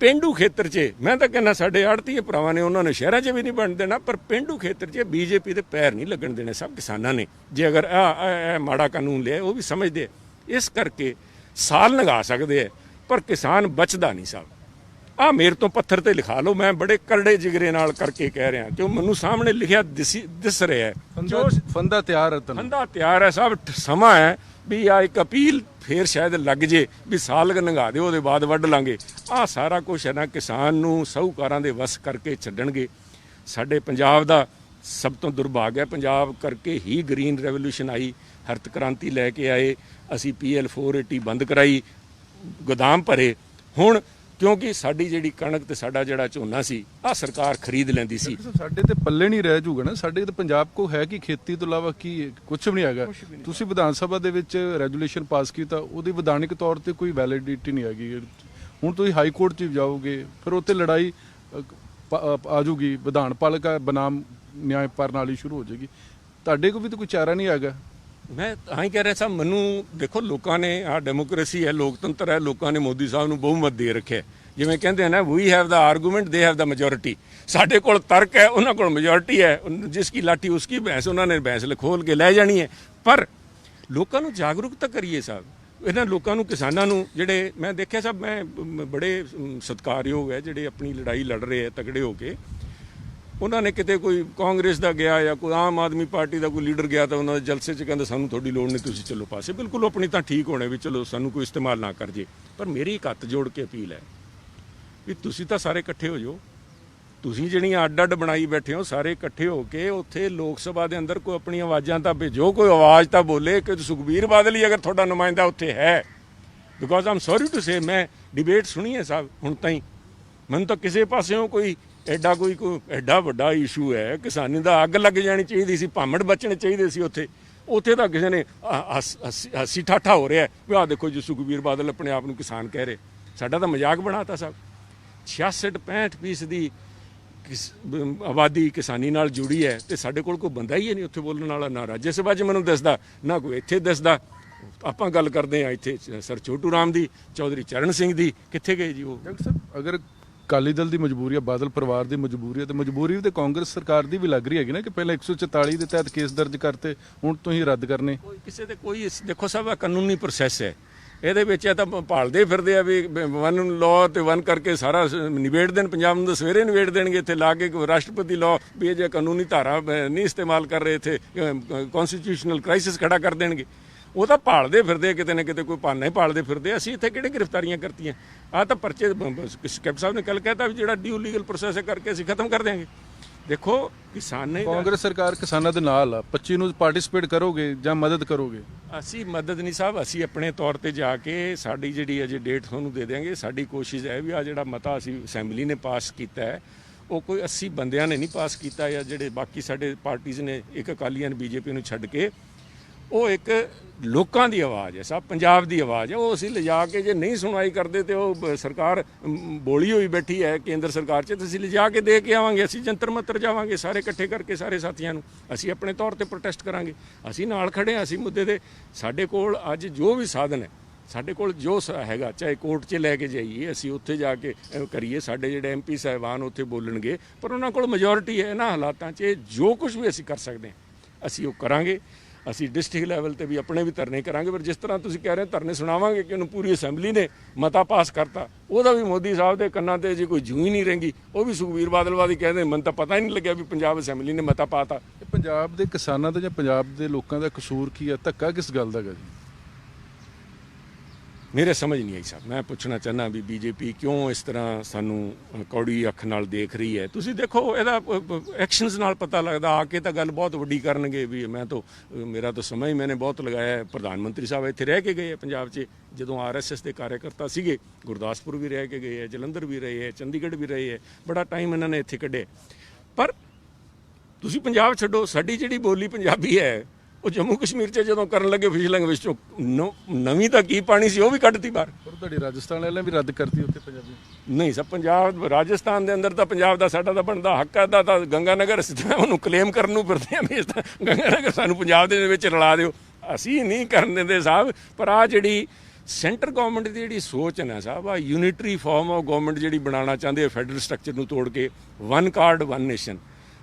Speaker 2: ਪੇਂਡੂ ਖੇਤਰ 'ਚ। ਮੈਂ ਤਾਂ ਕਹਿੰਦਾ ਸਾਡੇ ਆੜਤੀਏ ਭਰਾਵਾਂ ਨੇ, ਉਹਨਾਂ ਨੇ ਸ਼ਹਿਰਾਂ 'ਚ ਵੀ ਨਹੀਂ ਬਣ ਦੇਣਾ, ਪਰ ਪੇਂਡੂ ਖੇਤਰ 'ਚ ਬੀਜੇਪੀ ਦੇ ਪੈਰ ਨਹੀਂ ਲੱਗਣ ਦੇਣੇ ਸਭ ਕਿਸਾਨਾਂ ਨੇ। ਜੇ ਅਗਰ ਇਹ ਮਾੜਾ ਕਾਨੂੰਨ ਲਿਆ, ਉਹ ਵੀ ਸਮਝਦੇ ਇਸ ਕਰਕੇ ਸਾਲ ਲੰਘਾ ਸਕਦੇ ਹੈ, ਪਰ ਕਿਸਾਨ ਬਚਦਾ ਨਹੀਂ ਸਾਹਿਬ। ਮੇਰੇ ਤੋਂ ਪੱਥਰ ਤੇ ਲਿਖਾ ਲਓ, ਮੈਂ ਬੜੇ ਕਰੜੇ ਜਿਗਰੇ ਨਾਲ ਕਰਕੇ ਕਹਿ ਰਿਹਾ, ਕਿਉਂ ਮੈਨੂੰ ਸਾਹਮਣੇ ਲਿਖਿਆ ਦਿਸ ਰਿਹਾ ਹੈ।
Speaker 1: ਫੰਦਾ ਤਿਆਰ ਹੈ,
Speaker 2: ਫੰਦਾ ਤਿਆਰ ਹੈ ਸਾਹਿਬ। ਸਮਾਂ ਹੈ ਵੀ ਆ ਇੱਕ ਅਪੀਲ ਫੇਰ ਸ਼ਾਇਦ ਲੱਗ ਜੇ ਵੀ ਸਾਲ ਲੰਘਾ ਦਿਓ, ਉਹਦੇ ਬਾਅਦ ਵੱਢ ਲਾਂਗੇ। ਆਹ ਸਾਰਾ ਕੁਛ ਹੈ ਨਾ ਕਿਸਾਨ ਨੂੰ ਸਾਹੂਕਾਰਾਂ ਦੇ ਵਸ ਕਰਕੇ ਛੱਡਣਗੇ। ਸਾਡੇ ਪੰਜਾਬ ਦਾ ਸਭ ਤੋਂ ਦੁਰਭਾਗ ਹੈ, ਪੰਜਾਬ ਕਰਕੇ ਹੀ ਗ੍ਰੀਨ ਰੈਵੋਲੂਸ਼ਨ ਆਈ, ਹਰਤ ਕ੍ਰਾਂਤੀ ਲੈ ਕੇ ਆਏ, ਅਸੀਂ PL 480 ਬੰਦ ਕਰਾਈ, ਗੋਦਾਮ ਭਰੇ। ਹੁਣ ਕਿਉਂਕਿ ਸਾਡੀ ਜਿਹੜੀ ਕਣਕ ਤੇ ਸਾਡਾ ਜਿਹੜਾ ਝੋਨਾ ਸੀ, ਆਹ ਸਰਕਾਰ ਖਰੀਦ ਲੈਂਦੀ ਸੀ।
Speaker 1: ਸਾਡੇ ਤੇ ਪੱਲੇ ਨਹੀਂ ਰਹਿ ਜੂਗਾ ਨਾ, ਸਾਡੇ ਤੇ ਪੰਜਾਬ ਕੋ ਹੈ ਕਿ ਖੇਤੀ ਤੋਂ ਇਲਾਵਾ ਕੀ ਕੁਝ ਵੀ ਨਹੀਂ ਹੈਗਾ। ਤੁਸੀਂ ਵਿਧਾਨ ਸਭਾ ਦੇ ਵਿੱਚ ਰੈਜੂਲੇਸ਼ਨ ਪਾਸ ਕੀਤਾ, ਉਹਦੀ ਵਿਧਾਨਿਕ ਤੌਰ ਤੇ ਕੋਈ ਵੈਲਿਡਿਟੀ ਨਹੀਂ ਹੈਗੀ। ਹੁਣ ਤੁਸੀਂ ਹਾਈ ਕੋਰਟ 'ਚ ਜਾਓਗੇ, ਫਿਰ ਉੱਥੇ ਲੜਾਈ ਆ ਜੂਗੀ, ਵਿਧਾਨ ਪਾਲਿਕਾ ਬਨਾਮ ਨਿਆਂ ਪ੍ਰਣਾਲੀ ਸ਼ੁਰੂ ਹੋ ਜਾਏਗੀ। ਤੁਹਾਡੇ ਕੋਲ ਵੀ ਤਾਂ ਕੋਈ ਚਾਰਾ ਨਹੀਂ ਹੈਗਾ।
Speaker 2: ਮੈਂ ਤਾਂ ਹੀ ਕਹਿ ਰਿਹਾ ਸਾਹਿਬ, ਮੈਨੂੰ ਦੇਖੋ ਲੋਕਾਂ ਨੇ, ਆਹ ਡੈਮੋਕ੍ਰੇਸੀ ਹੈ, ਲੋਕਤੰਤਰ ਹੈ, ਲੋਕਾਂ ਨੇ ਮੋਦੀ ਸਾਹਿਬ ਨੂੰ ਬਹੁਮਤ ਦੇ ਰੱਖਿਆ। ਜਿਵੇਂ ਕਹਿੰਦੇ ਨਾ, we have the argument, they have the majority. ਸਾਡੇ ਕੋਲ ਤਰਕ ਹੈ, ਉਹਨਾਂ ਕੋਲ ਮੈਜੋਰਿਟੀ ਹੈ। ਜਿਸ ਕੀ ਲਾਠੀ ਉਸ ਕੀ ਭੈਂਸ, ਉਹਨਾਂ ਨੇ ਭੈਂਸ ਖੋਲ ਕੇ ਲੈ ਜਾਣੀ ਹੈ। ਪਰ ਲੋਕਾਂ ਨੂੰ ਜਾਗਰੂਕ ਤਾਂ ਕਰੀਏ ਸਾਹਿਬ। ਇਹਨਾਂ ਲੋਕਾਂ ਨੂੰ, ਕਿਸਾਨਾਂ ਨੂੰ, ਜਿਹੜੇ ਮੈਂ ਦੇਖਿਆ ਸਾਹਿਬ, ਮੈਂ ਬੜੇ ਸਤਿਕਾਰਯੋਗ ਹੈ ਜਿਹੜੇ ਆਪਣੀ ਲੜਾਈ ਲੜ ਰਹੇ ਹੈ ਤਗੜੇ ਹੋ ਕੇ। ਉਹਨਾਂ ਨੇ ਕਿਤੇ ਕੋਈ ਕਾਂਗਰਸ ਦਾ ਗਿਆ ਜਾਂ ਕੋਈ ਆਮ ਆਦਮੀ ਪਾਰਟੀ ਦਾ ਕੋਈ ਲੀਡਰ ਗਿਆ ਤਾਂ ਉਹਨਾਂ ਦੇ ਜਲਸੇ 'ਚ ਕਹਿੰਦੇ ਸਾਨੂੰ ਤੁਹਾਡੀ ਲੋੜ ਨਹੀਂ, ਤੁਸੀਂ ਚਲੋ ਪਾਸੇ। ਬਿਲਕੁਲ ਆਪਣੀ ਤਾਂ ਠੀਕ ਹੋਣੇ ਵੀ ਚਲੋ ਸਾਨੂੰ ਕੋਈ ਇਸਤੇਮਾਲ ਨਾ ਕਰ ਜੇ। ਪਰ ਮੇਰੀ ਇੱਕ ਹੱਥ ਜੋੜ ਕੇ ਅਪੀਲ ਹੈ ਵੀ ਤੁਸੀਂ ਤਾਂ ਸਾਰੇ ਇਕੱਠੇ ਹੋ ਜਾਓ। ਤੁਸੀਂ ਜਿਹੜੀਆਂ ਅੱਡ ਬਣਾਈ ਬੈਠੇ ਹੋ, ਸਾਰੇ ਇਕੱਠੇ ਹੋ ਕੇ ਉੱਥੇ ਲੋਕ ਸਭਾ ਦੇ ਅੰਦਰ ਕੋਈ ਆਪਣੀਆਂ ਆਵਾਜ਼ਾਂ ਤਾਂ ਭੇਜੋ, ਕੋਈ ਆਵਾਜ਼ ਤਾਂ ਬੋਲੇ ਕਿ ਸੁਖਬੀਰ ਬਾਦਲ ਹੀ ਅਗਰ ਤੁਹਾਡਾ ਨੁਮਾਇੰਦਾ ਉੱਥੇ ਹੈ। Because I'm sorry to say, ਮੈਂ ਡਿਬੇਟ ਸੁਣੀ ਹੈ ਸਾਹਿਬ ਹੁਣ ਤਾਈਂ, ਮੈਨੂੰ ਤਾਂ ਕਿਸੇ ਪਾਸਿਓਂ ਕੋਈ ਐਡਾ ਵੱਡਾ ਇਸ਼ੂ ਹੈ ਕਿਸਾਨੀ ਦਾ, ਅੱਗ ਲੱਗ ਜਾਣੀ ਚਾਹੀਦੀ ਸੀ, ਭਾਮੜ ਬਚਣੇ ਚਾਹੀਦੇ ਸੀ ਉੱਥੇ ਤਾਂ ਕਿਸੇ ਨੇ ਹਾਸੀ ਠਾਠਾ ਹੋ ਰਿਹਾ ਵੀ ਆਹ ਦੇਖੋ ਜੀ ਸੁਖਬੀਰ ਬਾਦਲ ਆਪਣੇ ਆਪ ਨੂੰ ਕਿਸਾਨ ਕਹਿ ਰਹੇ। ਸਾਡਾ ਤਾਂ ਮਜ਼ਾਕ ਬਣਾਤਾ ਸਾਹਿਬ। 66-65% ਦੀ ਆਬਾਦੀ ਕਿਸਾਨੀ ਨਾਲ ਜੁੜੀ ਹੈ ਤੇ ਸਾਡੇ ਕੋਲ ਕੋਈ ਬੰਦਾ ਹੀ ਨਹੀਂ ਉੱਥੇ ਬੋਲਣ ਵਾਲਾ, ਨਾ ਰਾਜ ਸਭਾ 'ਚ ਮੈਨੂੰ ਦੱਸਦਾ, ਨਾ ਕੋਈ ਇੱਥੇ ਦੱਸਦਾ। ਆਪਾਂ ਗੱਲ ਕਰਦੇ ਹਾਂ ਇੱਥੇ ਸਰ ਛੋਟੂ ਰਾਮ ਦੀ, ਚੌਧਰੀ ਚਰਨ ਸਿੰਘ ਦੀ, ਕਿੱਥੇ ਗਏ ਜੀ ਉਹ?
Speaker 1: ਅਗਰ ਅਕਾਲੀ ਦਲ ਦੀ ਮਜਬੂਰੀ ਹੈ, ਬਾਦਲ ਪਰਿਵਾਰ ਦੀ ਮਜਬੂਰੀ ਹੈ, ਤੇ ਮਜਬੂਰੀ ਤੇ ਕਾਂਗਰਸ ਸਰਕਾਰ ਦੀ ਵੀ ਲੱਗ ਰਹੀ ਹੈਗੀ ਨਾ, ਕਿ ਪਹਿਲਾਂ 144 ਦੇ ਤਹਿਤ ਕੇਸ ਦਰਜ ਕਰਤੇ, ਹੁਣ ਤੁਸੀਂ ਰੱਦ ਕਰਨੇ।
Speaker 2: ਕਿਸੇ ਤੇ ਕੋਈ ਦੇਖੋ ਸਾਹਿਬ, ਕਾਨੂੰਨੀ ਪ੍ਰੋਸੈਸ ਹੈ। ਇਹਦੇ ਵਿੱਚ ਇਹ ਤਾਂ ਭਾਲਦੇ ਫਿਰਦੇ ਆ ਵੀ ਵਨ ਲਾਅ ਤੇ ਵਨ ਕਰਕੇ ਸਾਰਾ ਨਿਬੇੜ ਦੇਣ ਪੰਜਾਬ ਨੂੰ, ਤਾਂ ਸਵੇਰੇ ਨਿਬੇੜ ਦੇਣਗੇ ਇੱਥੇ ਲਾ ਕੇ ਰਾਸ਼ਟਰਪਤੀ ਲਾਅ ਵੀ ਇਹ ਜੇ ਕਾਨੂੰਨੀ ਧਾਰਾ ਨਹੀਂ ਇਸਤੇਮਾਲ ਕਰ ਰਹੇ ਇੱਥੇ ਕਨਸਟੀਟਿਊਸ਼ਨਲ ਕ੍ਰਾਈਸਿਸ ਖੜਾ ਕਰ ਦੇਣਗੇ। ਉਹ ਤਾਂ ਭਾਲਦੇ ਫਿਰਦੇ ਕਿਤੇ ਨਾ ਕਿਤੇ, ਕੋਈ ਬਹਾਨਾ ਹੀ ਭਾਲਦੇ ਫਿਰਦੇ। ਅਸੀਂ ਇੱਥੇ ਕਿਹੜੇ ਗ੍ਰਿਫਤਾਰੀਆਂ ਕਰਤੀਆਂ? ਆਹ ਤਾਂ ਪਰਚੇ ਕੈਪਟਨ ਸਾਹਿਬ ਨੇ ਕੱਲ ਕਹਿਤਾ ਵੀ ਜਿਹੜਾ ਡਿਊ ਲੀਗਲ ਪ੍ਰੋਸੈਸ ਹੈ ਕਰਕੇ ਅਸੀਂ ਖਤਮ ਕਰ ਦਿਆਂਗੇ। ਦੇਖੋ ਕਿਸਾਨ ਨੇ
Speaker 1: ਕਾਂਗਰਸ ਸਰਕਾਰ ਕਿਸਾਨਾਂ ਦੇ ਨਾਲ ਆ, 25 ਨੂੰ ਪਾਰਟਿਸਿਪੇਟ ਕਰੋਗੇ ਜਾਂ ਮਦਦ ਕਰੋਗੇ?
Speaker 2: ਅਸੀਂ ਮਦਦ ਨਹੀਂ ਸਾਹਿਬ, ਅਸੀਂ ਆਪਣੇ ਤੌਰ ਤੇ ਜਾ ਕੇ ਸਾਡੀ ਜਿਹੜੀ ਅਜੇ ਡੇਟ ਤੁਹਾਨੂੰ ਦੇ ਦਿਆਂਗੇ। ਸਾਡੀ ਕੋਸ਼ਿਸ਼ ਹੈ ਵੀ ਆ ਜਿਹੜਾ ਮਤਾ ਅਸੀਂ ਅਸੈਂਬਲੀ ਨੇ ਪਾਸ ਕੀਤਾ ਹੈ ਉਹ ਕੋਈ 80 ਬੰਦਿਆਂ ਨੇ ਨਹੀਂ ਪਾਸ ਕੀਤਾ, ਜਾਂ ਜਿਹੜੇ ਬਾਕੀ ਸਾਡੇ ਪਾਰਟੀਆਂ ਨੇ, ਇੱਕ ਅਕਾਲੀਆਂ ਨੇ ਬੀਜੇਪੀ ਨੂੰ ਛੱਡ ਕੇ, ਉਹ ਇੱਕ ਲੋਕਾਂ ਦੀ ਆਵਾਜ਼ ਹੈ ਸਾਹਿਬ, ਪੰਜਾਬ ਦੀ ਆਵਾਜ਼ ਹੈ। ਉਹ ਅਸੀਂ ਲਿਜਾ ਕੇ ਜੇ ਨਹੀਂ ਸੁਣਵਾਈ ਕਰਦੇ ਤੇ ਉਹ ਸਰਕਾਰ ਬੋਲੀ ਹੋਈ ਬੈਠੀ ਹੈ ਕੇਂਦਰ ਸਰਕਾਰ 'ਚ, ਤੇ ਅਸੀਂ ਲਿਜਾ ਕੇ ਦੇ ਕੇ ਆਵਾਂਗੇ। ਅਸੀਂ ਜੰਤਰ ਮੰਤਰ ਜਾਵਾਂਗੇ ਸਾਰੇ ਇਕੱਠੇ ਕਰਕੇ ਸਾਰੇ ਸਾਥੀਆਂ ਨੂੰ, ਅਸੀਂ ਆਪਣੇ ਤੌਰ ਤੇ ਪ੍ਰੋਟੈਸਟ ਕਰਾਂਗੇ। ਅਸੀਂ ਨਾਲ ਖੜੇ ਹਾਂ, ਅਸੀਂ ਮੁੱਦੇ ਦੇ। ਸਾਡੇ ਕੋਲ ਅੱਜ ਜੋ ਵੀ ਸਾਧਨ ਹੈ, ਸਾਡੇ ਕੋਲ ਜੋ ਹੈਗਾ, ਚਾਹੇ ਕੋਰਟ 'ਚ ਲੈ ਕੇ ਜਾਈਏ, ਅਸੀਂ ਉੱਥੇ ਜਾ ਕੇ ਕਰੀਏ। ਸਾਡੇ ਜਿਹੜੇ MP ਸਾਹਿਬਾਨ ਉੱਥੇ ਬੋਲਣਗੇ, ਪਰ ਉਹਨਾਂ ਕੋਲ ਮੈਜੋਰਿਟੀ ਹੈ। ਇਹਨਾਂ ਹਾਲਾਤਾਂ 'ਚ ਜੋ ਕੁਝ ਵੀ ਅਸੀਂ ਕਰ ਸਕਦੇ ਹਾਂ ਅਸੀਂ ਉਹ ਕਰਾਂਗੇ। ਅਸੀਂ ਡਿਸਟ੍ਰਿਕਟ ਲੈਵਲ ਤੇ ਵੀ ਆਪਣੇ ਵੀ ਧਰਨੇ ਕਰਾਂਗੇ, ਪਰ ਜਿਸ ਤਰ੍ਹਾਂ ਤੁਸੀਂ ਕਹਿ ਰਹੇ ਧਰਨੇ ਸੁਣਾਵਾਂਗੇ ਕਿ ਉਹਨੂੰ ਪੂਰੀ ਅਸੈਂਬਲੀ ਨੇ ਮਤਾ ਪਾਸ ਕਰਤਾ, ਉਹਦਾ ਵੀ ਮੋਦੀ ਸਾਹਿਬ ਦੇ ਕੰਨਾਂ ਤੇ ਜੀ ਕੋਈ ਜੂੰ ਹੀ ਨਹੀਂ ਰਹਿੰਗੀ। ਉਹ ਵੀ ਸੁਖਬੀਰ ਬਾਦਲ ਵਾਦੀ ਕਹਿੰਦੇ ਮੈਨੂੰ ਤਾਂ ਪਤਾ ਹੀ ਨਹੀਂ ਲੱਗਿਆ ਵੀ ਪੰਜਾਬ ਅਸੈਂਬਲੀ ਨੇ ਮਤਾ ਪਾਤਾ।
Speaker 1: ਪੰਜਾਬ ਦੇ ਕਿਸਾਨਾਂ ਦਾ ਜਾਂ ਪੰਜਾਬ ਦੇ ਲੋਕਾਂ ਦਾ ਕਸੂਰ ਕੀ ਹੈ? ਧੱਕਾ ਕਿਸ ਗੱਲ ਦਾ ਹੈਗਾ ਜੀ?
Speaker 2: ਮੇਰੇ ਸਮਝ ਨਹੀਂ ਆਈ ਸਾਹਿਬ। ਮੈਂ ਪੁੱਛਣਾ ਚਾਹੁੰਦਾ ਵੀ ਬੀਜੇਪੀ ਕਿਉਂ ਇਸ ਤਰ੍ਹਾਂ ਸਾਨੂੰ ਕੌੜੀ ਅੱਖ ਨਾਲ ਦੇਖ ਰਹੀ ਹੈ? ਤੁਸੀਂ ਦੇਖੋ ਇਹਦਾ ਐਕਸ਼ਨਸ ਨਾਲ ਪਤਾ ਲੱਗਦਾ। ਆ ਕੇ ਤਾਂ ਗੱਲ ਬਹੁਤ ਵੱਡੀ ਕਰਨਗੇ ਵੀ ਮੈਂ ਤਾਂ, ਮੇਰਾ ਤਾਂ ਸਮਾਂ ਹੀ ਮੈਨੇ ਬਹੁਤ ਲਗਾਇਆ ਹੈ। ਪ੍ਰਧਾਨ ਮੰਤਰੀ ਸਾਹਿਬ ਇੱਥੇ ਰਹਿ ਕੇ ਗਏ ਪੰਜਾਬ 'ਚ, ਜਦੋਂ RSS ਦੇ ਕਾਰਜਕਰਤਾ ਸੀਗੇ, ਗੁਰਦਾਸਪੁਰ ਵੀ ਰਹਿ ਕੇ ਗਏ ਹੈ, ਜਲੰਧਰ ਵੀ ਰਹੇ ਹੈ, ਚੰਡੀਗੜ੍ਹ ਵੀ ਰਹੇ ਹੈ, ਬੜਾ ਟਾਈਮ ਇਹਨਾਂ ਨੇ ਇੱਥੇ ਕੱਢਿਆ। ਪਰ ਤੁਸੀਂ ਪੰਜਾਬ ਛੱਡੋ, ਸਾਡੀ ਜਿਹੜੀ ਬੋਲੀ ਪੰਜਾਬੀ ਹੈ ਉਹ ਜੰਮੂ ਕਸ਼ਮੀਰ 'ਚ ਜਦੋਂ ਕਰਨ ਲੱਗੇ ਫਿਸ਼ ਲੈਂਗੁਏਜ 'ਚੋਂ ਨਵੀਂ ਤਾਂ ਕੀ ਪਾਣੀ ਸੀ ਉਹ ਵੀ ਕੱਢਤੀ ਬਾਹਰ।
Speaker 1: ਪਰ ਤੁਹਾਡੀ ਰਾਜਸਥਾਨ ਵਾਲਿਆਂ ਵੀ ਰੱਦ ਕਰਤੀ ਉੱਥੇ ਪੰਜਾਬੀ?
Speaker 2: ਨਹੀਂ ਸਰ, ਪੰਜਾਬ ਰਾਜਸਥਾਨ ਦੇ ਅੰਦਰ ਤਾਂ ਪੰਜਾਬ ਦਾ ਸਾਡਾ ਤਾਂ ਬਣਦਾ ਹੱਕ ਹੈ ਦਾ ਤਾਂ ਗੰਗਾਨਗਰ ਉਹਨੂੰ ਕਲੇਮ ਕਰਨ ਨੂੰ ਫਿਰਦੇ ਆ ਵੀ ਇਸ ਤਾਂ ਗੰਗਾਨਗਰ ਸਾਨੂੰ ਪੰਜਾਬ ਦੇ ਵਿੱਚ ਰਲਾ ਦਿਓ। ਅਸੀਂ ਨਹੀਂ ਕਰਨ ਦਿੰਦੇ ਸਾਹਿਬ। ਪਰ ਆ ਜਿਹੜੀ ਸੈਂਟਰ ਗਵਰਨਮੈਂਟ ਦੀ ਜਿਹੜੀ ਸੋਚ ਹੈ ਨਾ ਸਾਹਿਬ, ਆ ਯੂਨਿਟਰੀ ਫਾਰਮ ਆਫ ਗਵਰਨਮੈਂਟ ਜਿਹੜੀ ਬਣਾਉਣਾ ਚਾਹੁੰਦੇ ਆ ਫੈਡਰਲ ਸਟਰਕਚਰ ਨੂੰ ਤੋੜ ਕੇ, one card one nation,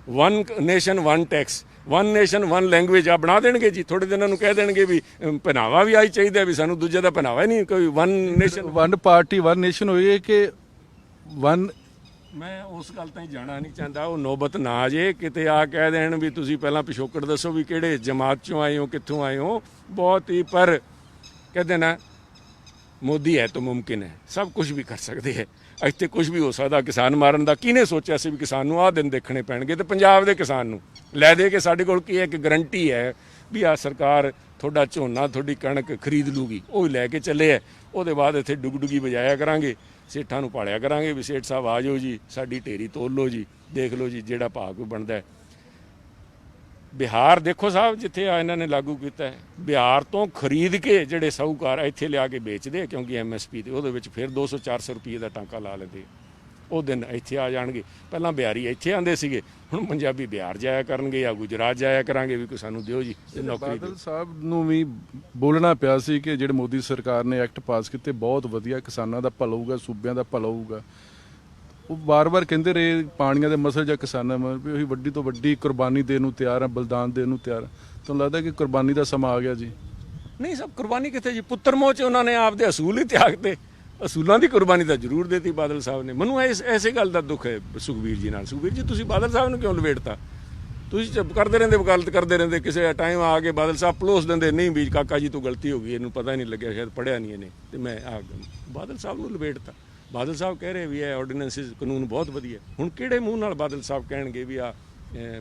Speaker 2: one nation one tax, one nation one language ਆ ਬਣਾ ਦੇਣਗੇ ਜੀ। ਥੋੜੇ ਦਿਨਾਂ ਨੂੰ ਕਹਿ ਦੇਣਗੇ ਵੀ ਪਹਿਨਾਵਾ ਵੀ ਆਈ ਚਾਹੀਦਾ, ਵੀ ਸਾਨੂੰ ਦੂਜੇ ਦਾ ਪਹਿਨਾਵਾ ਹੀ ਨਹੀਂ, ਕੋਈ one nation
Speaker 1: one party one nation ਹੋਈ ਹੈ ਕਿ ਵਨ?
Speaker 2: ਮੈਂ ਉਸ ਗੱਲ ਤਾਂ ਹੀ ਜਾਣਾ ਨਹੀਂ ਚਾਹੁੰਦਾ। ਉਹ ਨੌਬਤ ਨਾ ਆ ਜੇ ਕਿਤੇ ਆ ਕਹਿ ਦੇਣ ਵੀ ਤੁਸੀਂ ਪਹਿਲਾਂ ਪਿਛੋਕੜ ਦੱਸੋ ਵੀ ਕਿਹੜੇ ਜਮਾਤ 'ਚੋਂ ਆਏ ਹੋ, ਕਿੱਥੋਂ ਆਏ ਹੋ। ਬਹੁਤ ਹੀ, ਪਰ ਕਹਿੰਦੇ ਨਾ ਮੋਦੀ ਹੈ ਤਾਂ ਮੁਮਕਿਨ ਹੈ, ਸਭ ਕੁਝ ਵੀ ਕਰ ਸਕਦੇ ਹੈ। ਇੱਥੇ ਕੁਝ ਵੀ ਹੋ ਸਕਦਾ। ਕਿਸਾਨ ਮਾਰਨ ਦਾ ਕਿਹਨੇ ਸੋਚਿਆ ਸੀ ਵੀ ਕਿਸਾਨ ਨੂੰ ਆਹ ਦਿਨ ਦੇਖਣੇ ਪੈਣਗੇ? ਤੇ ਪੰਜਾਬ ਦੇ ਕਿਸਾਨ ਨੂੰ ਲੈ ਦੇ ਕੇ ਸਾਡੇ ਕੋਲ ਕੀ ਹੈ, ਇੱਕ ਗਰੰਟੀ ਹੈ ਵੀ ਆਹ ਸਰਕਾਰ ਤੁਹਾਡਾ ਝੋਨਾ, ਤੁਹਾਡੀ ਕਣਕ ਖਰੀਦ ਲੂਗੀ। ਉਹ ਲੈ ਕੇ ਚੱਲੇ ਹੈ। ਉਹਦੇ ਬਾਅਦ ਇੱਥੇ ਡੁਗਡੁਗੀ ਵਜਾਇਆ ਕਰਾਂਗੇ, ਸੇਠਾਂ ਨੂੰ ਪਾਲਿਆ ਕਰਾਂਗੇ ਵੀ ਸੇਠ ਸਾਹਿਬ ਆ ਜਾਓ ਜੀ, ਸਾਡੀ ਢੇਰੀ ਤੋਲ ਲਓ ਜੀ, ਦੇਖ ਲਓ ਜੀ ਜਿਹੜਾ ਭਾਅ ਕੋਈ ਬਣਦਾ ਹੈ। ਬਿਹਾਰ ਦੇਖੋ ਸਾਹਿਬ, ਜਿੱਥੇ ਆ ਇਹਨਾਂ ਨੇ ਲਾਗੂ ਕੀਤਾ ਹੈ, ਬਿਹਾਰ ਤੋਂ ਖਰੀਦ ਕੇ ਜਿਹੜੇ ਸਾਹੂਕਾਰ ਇੱਥੇ ਲਿਆ ਕੇ ਵੇਚਦੇ, ਕਿਉਂਕਿ MSP ਤੇ ਉਹਦੇ ਵਿੱਚ ਫਿਰ 200-400 ਰੁਪਏ ਦਾ ਟਾਂਕਾ ਲਾ ਲੈਂਦੇ। ਉਹ ਦਿਨ ਇੱਥੇ ਆ ਜਾਣਗੇ। ਪਹਿਲਾਂ ਬਿਹਾਰੀ ਇੱਥੇ ਆਉਂਦੇ ਸੀਗੇ, ਹੁਣ ਪੰਜਾਬੀ ਬਿਹਾਰ ਜਾਇਆ ਕਰਨਗੇ ਜਾਂ ਗੁਜਰਾਤ ਜਾਇਆ ਕਰਾਂਗੇ ਵੀ ਕੋਈ ਸਾਨੂੰ ਦਿਓ ਜੀ ਨੌਕਰੀ।
Speaker 1: ਬਾਦਲ ਸਾਹਿਬ ਨੂੰ ਵੀ ਬੋਲਣਾ ਪਿਆ ਸੀ ਕਿ ਜਿਹੜੇ ਮੋਦੀ ਸਰਕਾਰ ਨੇ ਐਕਟ ਪਾਸ ਕੀਤੇ ਬਹੁਤ ਵਧੀਆ, ਕਿਸਾਨਾਂ ਦਾ ਭਲਾ ਹੋਊਗਾ, ਸੂਬਿਆਂ ਦਾ ਭਲਾ ਹੋਊਗਾ। ਉਹ ਵਾਰ-ਵਾਰ ਕਹਿੰਦੇ ਰਹੇ ਪਾਣੀਆਂ ਦੇ ਮਸਲੇ ਜਾਂ ਕਿਸਾਨਾਂ ਵੀ ਉਹੀ ਵੱਡੀ ਤੋਂ ਵੱਡੀ ਕੁਰਬਾਨੀ ਦੇਣ ਨੂੰ ਤਿਆਰ ਆ, ਬਲੀਦਾਨ ਦੇਣ ਨੂੰ ਤਿਆਰ ਆ। ਤੁਹਾਨੂੰ ਲੱਗਦਾ ਕਿ ਕੁਰਬਾਨੀ ਦਾ ਸਮਾਂ ਆ ਗਿਆ ਜੀ?
Speaker 2: ਨਹੀਂ ਸਭ ਕੁਰਬਾਨੀ ਕਿੱਥੇ ਜੀ, ਪੁੱਤਰ ਮੋਹ 'ਚ ਉਹਨਾਂ ਨੇ ਆਪਦੇ ਅਸੂਲ ਹੀ ਤਿਆਗਤੇ। ਅਸੂਲਾਂ ਦੀ ਕੁਰਬਾਨੀ ਤਾਂ ਜ਼ਰੂਰ ਦੇਤੀ ਬਾਦਲ ਸਾਹਿਬ ਨੇ। ਮੈਨੂੰ ਐਸੇ ਗੱਲ ਦਾ ਦੁੱਖ ਹੈ ਸੁਖਬੀਰ ਜੀ ਨਾਲ। ਸੁਖਬੀਰ ਜੀ ਤੁਸੀਂ ਬਾਦਲ ਸਾਹਿਬ ਨੂੰ ਕਿਉਂ ਲਵੇਟਤਾ? ਤੁਸੀਂ ਚੁੱਪ ਕਰਦੇ ਰਹਿੰਦੇ, ਵਕਾਲਤ ਕਰਦੇ ਰਹਿੰਦੇ। ਕਿਸੇ ਟਾਈਮ ਆ ਕੇ ਬਾਦਲ ਸਾਹਿਬ ਪਲੋਸ ਦਿੰਦੇ, ਨਹੀਂ ਵੀ ਕਾਕਾ ਜੀ ਤੋਂ ਗਲਤੀ ਹੋ ਗਈ, ਇਹਨੂੰ ਪਤਾ ਹੀ ਨਹੀਂ ਲੱਗਿਆ, ਸ਼ਾਇਦ ਪੜ੍ਹਿਆ ਨਹੀਂ ਇਹਨੇ, ਤੇ ਮੈਂ ਆ ਬਾਦਲ ਸਾਹਿਬ ਨੂੰ ਲਵੇਟਤਾ। ਬਾਦਲ ਸਾਹਿਬ ਕਹਿ ਰਹੇ ਵੀ ਇਹ ਆਰਡੀਨੈਂਸਿਸ ਕਾਨੂੰਨ ਬਹੁਤ ਵਧੀਆ। ਹੁਣ ਕਿਹੜੇ ਮੂੰਹ ਨਾਲ ਬਾਦਲ ਸਾਹਿਬ ਕਹਿਣਗੇ ਵੀ ਆ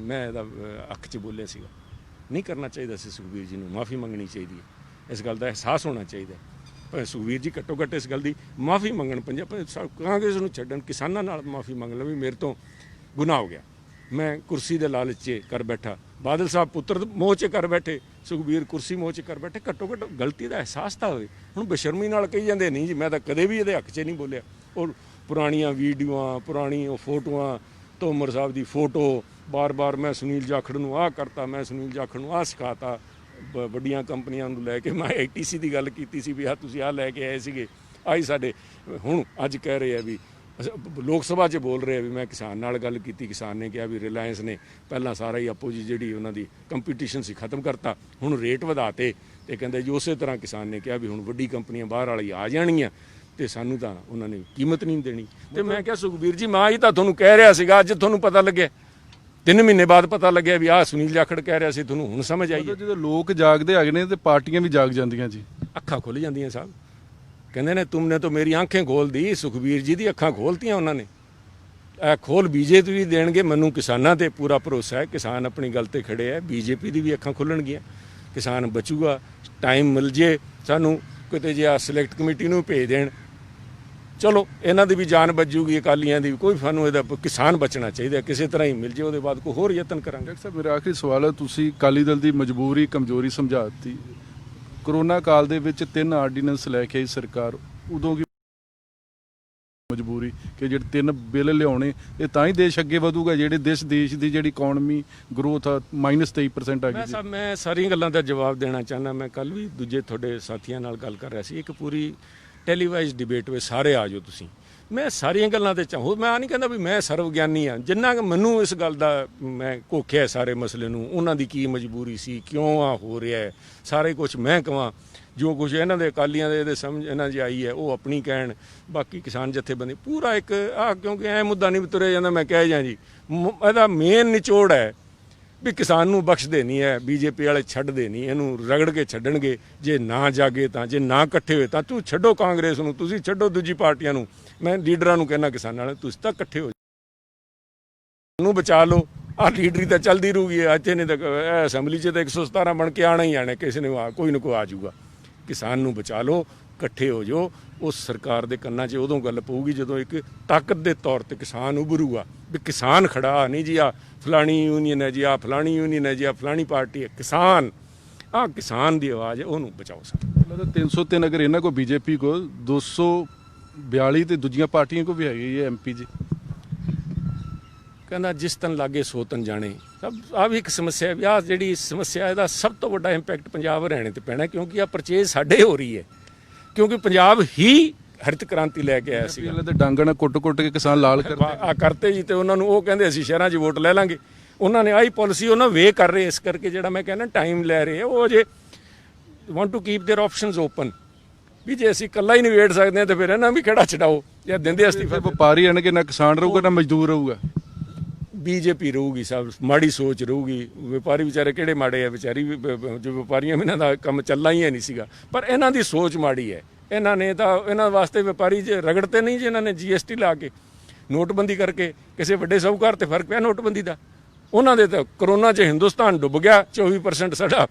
Speaker 2: ਮੈਂ ਇਹਦਾ ਅੱਖ 'ਚ ਬੋਲਿਆ ਸੀਗਾ? ਨਹੀਂ ਕਰਨਾ ਚਾਹੀਦਾ ਸੀ। ਸੁਖਬੀਰ ਜੀ ਨੂੰ ਮਾਫੀ ਮੰਗਣੀ ਚਾਹੀਦੀ ਹੈ। ਇਸ ਗੱਲ ਦਾ ਅਹਿਸਾਸ ਹੋਣਾ ਚਾਹੀਦਾ ਹੈ। ਪਰ ਸੁਖਬੀਰ ਜੀ ਘੱਟੋ ਘੱਟ ਇਸ ਗੱਲ ਦੀ ਮਾਫੀ ਮੰਗਣ, ਕਾਂਗਰਸ ਨੂੰ ਛੱਡਣ, ਕਿਸਾਨਾਂ ਨਾਲ ਮਾਫੀ ਮੰਗ ਲਓ ਵੀ ਮੇਰੇ ਤੋਂ ਗੁਨਾਹ ਹੋ ਗਿਆ, ਮੈਂ ਕੁਰਸੀ ਦੇ ਲਾਲਚ 'ਚ ਕਰ ਬੈਠਾ। ਬਾਦਲ ਸਾਹਿਬ ਪੁੱਤਰ ਮੋਹ 'ਚ ਕਰ ਬੈਠੇ, ਸੁਖਬੀਰ ਕੁਰਸੀ ਮੋਹ 'ਚ ਕਰ ਬੈਠੇ। ਘੱਟੋ ਘੱਟ ਗਲਤੀ ਦਾ ਅਹਿਸਾਸ ਤਾਂ ਹੋਵੇ। ਹੁਣ ਬੇਸ਼ਰਮੀ ਨਾਲ ਕਹੀ ਜਾਂਦੇ ਨਹੀਂ ਜੀ ਮੈਂ ਤਾਂ ਕਦੇ ਵੀ ਇਹਦੇ ਹੱਕ 'ਚ ਨਹੀਂ ਬੋਲਿਆ। ਔਰ ਪੁਰਾਣੀਆਂ ਵੀਡੀਓਆਂ, ਪੁਰਾਣੀ ਉਹ ਫੋਟੋਆਂ, ਤੋਮਰ ਸਾਹਿਬ ਦੀ ਫੋਟੋ, ਬਾਰ-ਬਾਰ ਮੈਂ ਸੁਨੀਲ ਜਾਖੜ ਨੂੰ ਆਹ ਕਰਤਾ, ਮੈਂ ਸੁਨੀਲ ਜਾਖੜ ਨੂੰ ਆਹ ਸਿਖਾਤਾ। ਵੱਡੀਆਂ ਕੰਪਨੀਆਂ ਨੂੰ ਲੈ ਕੇ ਮੈਂ ITC ਦੀ ਗੱਲ ਕੀਤੀ ਸੀ ਵੀ ਆਹ ਤੁਸੀਂ ਆਹ ਲੈ ਕੇ ਆਏ ਸੀਗੇ, ਆਹੀ ਸਾਡੇ ਹੁਣ ਅੱਜ ਕਹਿ ਰਹੇ ਆ ਵੀ ਲੋਕ ਸਭਾ 'ਚ ਬੋਲ ਰਹੇ ਆ ਵੀ ਮੈਂ ਕਿਸਾਨ ਨਾਲ ਗੱਲ ਕੀਤੀ, ਕਿਸਾਨ ਨੇ ਕਿਹਾ ਵੀ ਰਿਲਾਇੰਸ ਨੇ ਪਹਿਲਾਂ ਸਾਰਾ ਹੀ ਆਪੋ ਜੀ ਜਿਹੜੀ ਉਹਨਾਂ ਦੀ ਕੰਪੀਟੀਸ਼ਨ ਸੀ ਖਤਮ ਕਰਤਾ, ਹੁਣ ਰੇਟ ਵਧਾਤੇ ਤੇ ਕਹਿੰਦੇ ਜੀ ਉਸੇ ਤਰ੍ਹਾਂ ਕਿਸਾਨ ਨੇ ਕਿਹਾ ਵੀ ਹੁਣ ਵੱਡੀ ਕੰਪਨੀਆਂ ਬਾਹਰ ਵਾਲੀ ਆ ਜਾਣਗੀਆਂ ਤੇ ਸਾਨੂੰ ਤਾਂ ਉਹਨਾਂ ਨੇ ਕੀਮਤ ਨਹੀਂ ਦੇਣੀ। ਤੇ ਮੈਂ ਕਿਹਾ ਸੁਖਬੀਰ ਜੀ ਮੈਂ ਹੀ ਤਾਂ ਤੁਹਾਨੂੰ ਕਹਿ ਰਿਹਾ ਸੀਗਾ, ਅੱਜ ਤੁਹਾਨੂੰ ਪਤਾ ਲੱਗਿਆ, 3 ਮਹੀਨੇ ਬਾਅਦ ਪਤਾ ਲੱਗਿਆ ਵੀ ਆਹ ਸੁਨੀਲ ਜਾਖੜ ਕਹਿ ਰਿਹਾ ਸੀ, ਤੁਹਾਨੂੰ ਹੁਣ ਸਮਝ ਆਈ।
Speaker 1: ਜਦੋਂ ਲੋਕ ਜਾਗਦੇ ਹੈਗੇ ਨੇ ਤੇ ਪਾਰਟੀਆਂ ਵੀ ਜਾਗ ਜਾਂਦੀਆਂ ਜੀ,
Speaker 2: ਅੱਖਾਂ ਖੁੱਲ ਜਾਂਦੀਆਂ ਸਾਹਿਬ। ਕਹਿੰਦੇ ਨੇ ਤੁਮਨੇ ਤਾਂ ਮੇਰੀ ਅੱਖਾਂ ਖੋਲ ਦੀ, ਸੁਖਬੀਰ ਜੀ ਦੀ ਅੱਖਾਂ ਖੋਲਤੀਆਂ ਉਹਨਾਂ ਨੇ। ਇਹ ਖੋਲ ਬੀਜੇਪੀ ਵੀ ਦੇਣਗੇ, ਮੈਨੂੰ ਕਿਸਾਨਾਂ ਤੇ ਪੂਰਾ ਭਰੋਸਾ ਹੈ, ਕਿਸਾਨ ਆਪਣੀ ਗੱਲ ਤੇ ਖੜੇ ਹੈ। ਬੀਜੇਪੀ ਦੀ ਵੀ ਅੱਖਾਂ ਖੁੱਲਣਗੀਆਂ, ਕਿਸਾਨ ਬਚੂਗਾ। ਟਾਈਮ ਮਿਲ ਜੇ ਸਾਨੂੰ ਕਿਤੇ ਜੇ ਆ ਸਿਲੈਕਟ ਕਮੇਟੀ ਨੂੰ ਭੇਜ ਦੇਣ, ਚਲੋ ਇਹਨਾਂ ਦੀ ਵੀ ਜਾਨ ਬਚ ਜੂਗੀ, ਅਕਾਲੀਆਂ ਦੀ ਵੀ। ਕੋਈ ਸਾਨੂੰ ਇਹਦਾ ਕਿਸਾਨ ਬਚਣਾ ਚਾਹੀਦਾ, ਕਿਸੇ ਤਰ੍ਹਾਂ ਹੀ ਮਿਲ ਜੇ, ਉਹਦੇ ਬਾਅਦ ਕੋਈ ਹੋਰ ਯਤਨ ਕਰਾਂਗੇ।
Speaker 1: ਡਾਕਟਰ ਸਾਹਿਬ ਮੇਰਾ ਆਖਰੀ ਸਵਾਲ ਹੈ, ਤੁਸੀਂ ਅਕਾਲੀ ਦਲ ਦੀ ਮਜਬੂਰੀ ਕਮਜ਼ੋਰੀ ਸਮਝਾ ਦਿੱਤੀ। ਕਰੋਨਾ ਕਾਲ ਦੇ ਵਿੱਚ 3 ਆਰਡੀਨੈਂਸ ਲੈ ਕੇ ਆਈ ਸਰਕਾਰ, ਉਦੋਂ ਕੀ ਮਜਬੂਰੀ ਕਿ ਜਿਹੜੇ 3 ਬਿੱਲ ਲਿਆਉਣੇ, ਇਹ ਤਾਂ ਹੀ ਦੇਸ਼ ਅੱਗੇ ਵਧੂਗਾ। ਜਿਹੜੇ ਦੇਸ਼ ਦੀ ਜਿਹੜੀ ਇਕਨੋਮੀ ਗਰੋਥ ਆ -23% ਆ ਗਈ।
Speaker 2: ਮੈਂ ਸਾਰੀਆਂ ਗੱਲਾਂ ਦਾ ਜਵਾਬ ਦੇਣਾ ਚਾਹੁੰਦਾ। ਮੈਂ ਕੱਲ ਵੀ ਦੂਜੇ ਤੁਹਾਡੇ ਸਾਥੀਆਂ ਨਾਲ ਗੱਲ ਕਰ ਰਿਹਾ ਸੀ, ਇੱਕ ਪੂਰੀ ਟੈਲੀਵਾਈਜ਼ ਡਿਬੇਟ ਵਿੱਚ ਸਾਰੇ ਆ ਜਾਓ ਤੁਸੀਂ। ਮੈਂ ਸਾਰੀਆਂ ਗੱਲਾਂ ਤੇ ਚਾਹੋ, ਮੈਂ ਨਹੀਂ ਕਹਿੰਦਾ ਵੀ ਮੈਂ ਸਰਵ ਗਿਆਨੀ ਹਾਂ। ਜਿੰਨਾ ਕਿ ਮੈਨੂੰ ਇਸ ਗੱਲ ਦਾ ਮੈਂ ਘੋਖਿਆ ਸਾਰੇ ਮਸਲੇ ਨੂੰ, ਉਹਨਾਂ ਦੀ ਕੀ ਮਜਬੂਰੀ ਸੀ, ਕਿਉਂ ਆ ਹੋ ਰਿਹਾ ਹੈ, ਸਾਰੇ ਕੁਝ ਮੈਂ ਕਹਾਂ। ਜੋ ਕੁਝ ਇਹਨਾਂ ਦੇ ਅਕਾਲੀਆਂ ਦੇ ਇਹਦੇ ਸਮਝ ਇਹਨਾਂ 'ਚ ਆਈ ਹੈ ਉਹ ਆਪਣੀ ਕਹਿਣ, ਬਾਕੀ ਕਿਸਾਨ ਜਥੇਬੰਦੀ ਪੂਰਾ ਇੱਕ ਕਿਉਂਕਿ ਐ ਮੁੱਦਾ ਨਹੀਂ ਤੁਰਿਆ ਜਾਂਦਾ। ਮੈਂ ਕਹਿ ਜਾਂ ਜੀ ਇਹਦਾ ਮੇਨ ਨਿਚੋੜ ਹੈ ਵੀ ਕਿਸਾਨ ਨੂੰ ਬਖਸ਼ਦੇ ਨਹੀਂ ਹੈ, ਬੀਜੇਪੀ ਵਾਲੇ ਛੱਡਦੇ ਨਹੀਂ, ਇਹਨੂੰ ਰਗੜ ਕੇ ਛੱਡਣਗੇ। ਜੇ ਨਾ ਜਾਗੇ ਤਾਂ, ਜੇ ਨਾ ਇਕੱਠੇ ਹੋਏ ਤਾਂ ਤੂੰ ਛੱਡੋ ਕਾਂਗਰਸ ਨੂੰ, ਤੁਸੀਂ ਛੱਡੋ ਦੂਜੀ ਪਾਰਟੀਆਂ ਨੂੰ। ਮੈਂ ਲੀਡਰਾਂ ਨੂੰ ਕਹਿਣਾ ਕਿਸਾਨਾਂ ਵਾਲੇ, ਤੁਸੀਂ ਤਾਂ ਇਕੱਠੇ ਹੋ ਨੂੰ ਬਚਾ ਲਓ। ਆਹ ਲੀਡਰੀ ਤਾਂ ਚੱਲਦੀ ਰਹੂਗੀ, ਇੱਥੇ ਨਹੀਂ ਤਾਂ ਅਸੈਂਬਲੀ 'ਚ ਤਾਂ 117 ਬਣ ਕੇ ਆਣਾ ਹੀ ਆਣਾ, ਕਿਸੇ ਨੇ ਕੋਈ ਨਾ ਕੋਈ ਆ ਜਾਊਗਾ। ਕਿਸਾਨ ਨੂੰ ਬਚਾ ਲਓ, ਇਕੱਠੇ ਹੋ ਜਾਓ। ਉਸ ਸਰਕਾਰ ਦੇ ਕੰਨਾਂ 'ਚ ਉਦੋਂ ਗੱਲ ਪਊਗੀ ਜਦੋਂ ਇੱਕ ਤਾਕਤ ਦੇ ਤੌਰ ਤੇ ਕਿਸਾਨ ਉਭਰੂਗਾ ਵੀ ਕਿਸਾਨ ਖੜਾ ਨਹੀਂ ਜੀ, ਆ ਫਲਾਣੀ ਯੂਨੀਅਨ ਹੈ ਜੀ, ਆ ਫਲਾਣੀ ਯੂਨੀਅਨ ਹੈ ਜੀ, ਆ ਫਲਾਣੀ ਪਾਰਟੀ ਹੈ। ਕਿਸਾਨ ਕਿਸਾਨ ਦੀ ਆਵਾਜ਼ ਹੈ, ਉਹਨੂੰ ਬਚਾਓ ਸਰ।
Speaker 1: 303 ਅਗਰ ਇਹਨਾਂ ਕੋ ਬੀਜੇਪੀ ਕੋ 242 ਤੇ ਦੂਜੀਆਂ ਪਾਰਟੀਆਂ ਕੋ ਵੀ ਹੈਗੀ ਹੈ ਐਮਪੀ ਜੀ।
Speaker 2: ਕਹਿੰਦਾ ਜਿਸ ਤਨ ਲਾਗੇ ਸੋ ਤਨ ਜਾਣੇ। ਆ ਵੀ ਇੱਕ ਸਮੱਸਿਆ ਵੀ ਆਹ ਜਿਹੜੀ ਸਮੱਸਿਆ, ਇਹਦਾ ਸਭ ਤੋਂ ਵੱਡਾ ਇੰਪੈਕਟ ਪੰਜਾਬ ਹਰਿਆਣੇ ਤੇ ਪੈਣਾ, ਕਿਉਂਕਿ ਆ ਪਰਚੇਜ਼ ਸਾਡੇ ਹੋ ਰਹੀ ਹੈ। ਕਿਉਂਕਿ ਪੰਜਾਬ ਹੀ ਹਰਿਤ ਕ੍ਰਾਂਤੀ ਲੈ ਕੇ ਆਇਆ ਸੀ।
Speaker 1: ਪਹਿਲਾਂ ਤਾਂ ਡਾਂਗਾਂ ਨਾਲ ਕੁੱਟ-ਕੁੱਟ ਕੇ ਕਿਸਾਨ ਲਾਲ
Speaker 2: ਕਰਤੇ ਜੀ, ਤੇ ਉਹਨਾਂ ਨੂੰ ਉਹ ਕਹਿੰਦੇ ਅਸੀਂ ਸ਼ਹਿਰਾਂ 'ਚ ਵੋਟ ਲੈ ਲਾਂਗੇ। ਉਹਨਾਂ ਨੇ ਆਹੀ ਪਾਲਿਸੀ ਉਹਨਾਂ ਵੇ ਕਰ ਰਹੇ, ਇਸ ਕਰਕੇ ਜਿਹੜਾ ਮੈਂ ਕਹਿੰਦਾ ਟਾਈਮ ਲੈ ਰਹੇ ਆ ਉਹ ਅਜੇ want to keep their options open. ਵੀ ਜੇ ਅਸੀਂ ਇਕੱਲਾ ਹੀ ਨਹੀਂ ਵੇਟ ਸਕਦੇ ਹਾਂ ਤਾਂ ਫਿਰ ਇਹਨਾਂ ਵੀ ਕਿਹੜਾ ਛਡਾਓ ਜਾਂ ਦਿੰਦੇ ਅਸਤੀਫਾ।
Speaker 1: ਵਪਾਰੀ ਆਣਗੇ, ਨਾ ਕਿਸਾਨ ਰਹੂਗਾ ਨਾ ਮਜ਼ਦੂਰ ਰਹੂਗਾ।
Speaker 2: ਬੀਜੇਪੀ ਰਹੂਗੀ, ਸਭ ਮਾੜੀ ਸੋਚ ਰਹੂਗੀ। ਵਪਾਰੀ ਵਿਚਾਰੇ ਕਿਹੜੇ ਮਾੜੇ ਆ, ਵਿਚਾਰੀ ਜੋ ਵਪਾਰੀਆਂ ਇਹਨਾਂ ਦਾ ਕੰਮ ਚੱਲਣਾ ਹੀ ਨਹੀਂ ਸੀਗਾ, ਪਰ ਇਹਨਾਂ ਦੀ ਸੋਚ ਮਾੜੀ ਹੈ। ਇਹਨਾਂ ਨੇ ਤਾਂ ਇਹਨਾਂ ਵਾਸਤੇ ਵਪਾਰੀ ਜੇ ਰਗੜਤੇ ਨਹੀਂ, ਜੇ ਇਹਨਾਂ ਨੇ GST ਲਾ ਕੇ ਨੋਟਬੰਦੀ ਕਰਕੇ ਕਿਸੇ ਵੱਡੇ ਸਾਹੂਕਾਰ ਤੇ ਫਰਕ ਪਿਆ ਨੋਟਬੰਦੀ ਦਾ। ਉਹਨਾਂ ਦੇ ਤਾਂ ਕਰੋਨਾ 'ਚ ਹਿੰਦੁਸਤਾਨ ਡੁੱਬ ਗਿਆ, 24% ਸਾਡਾ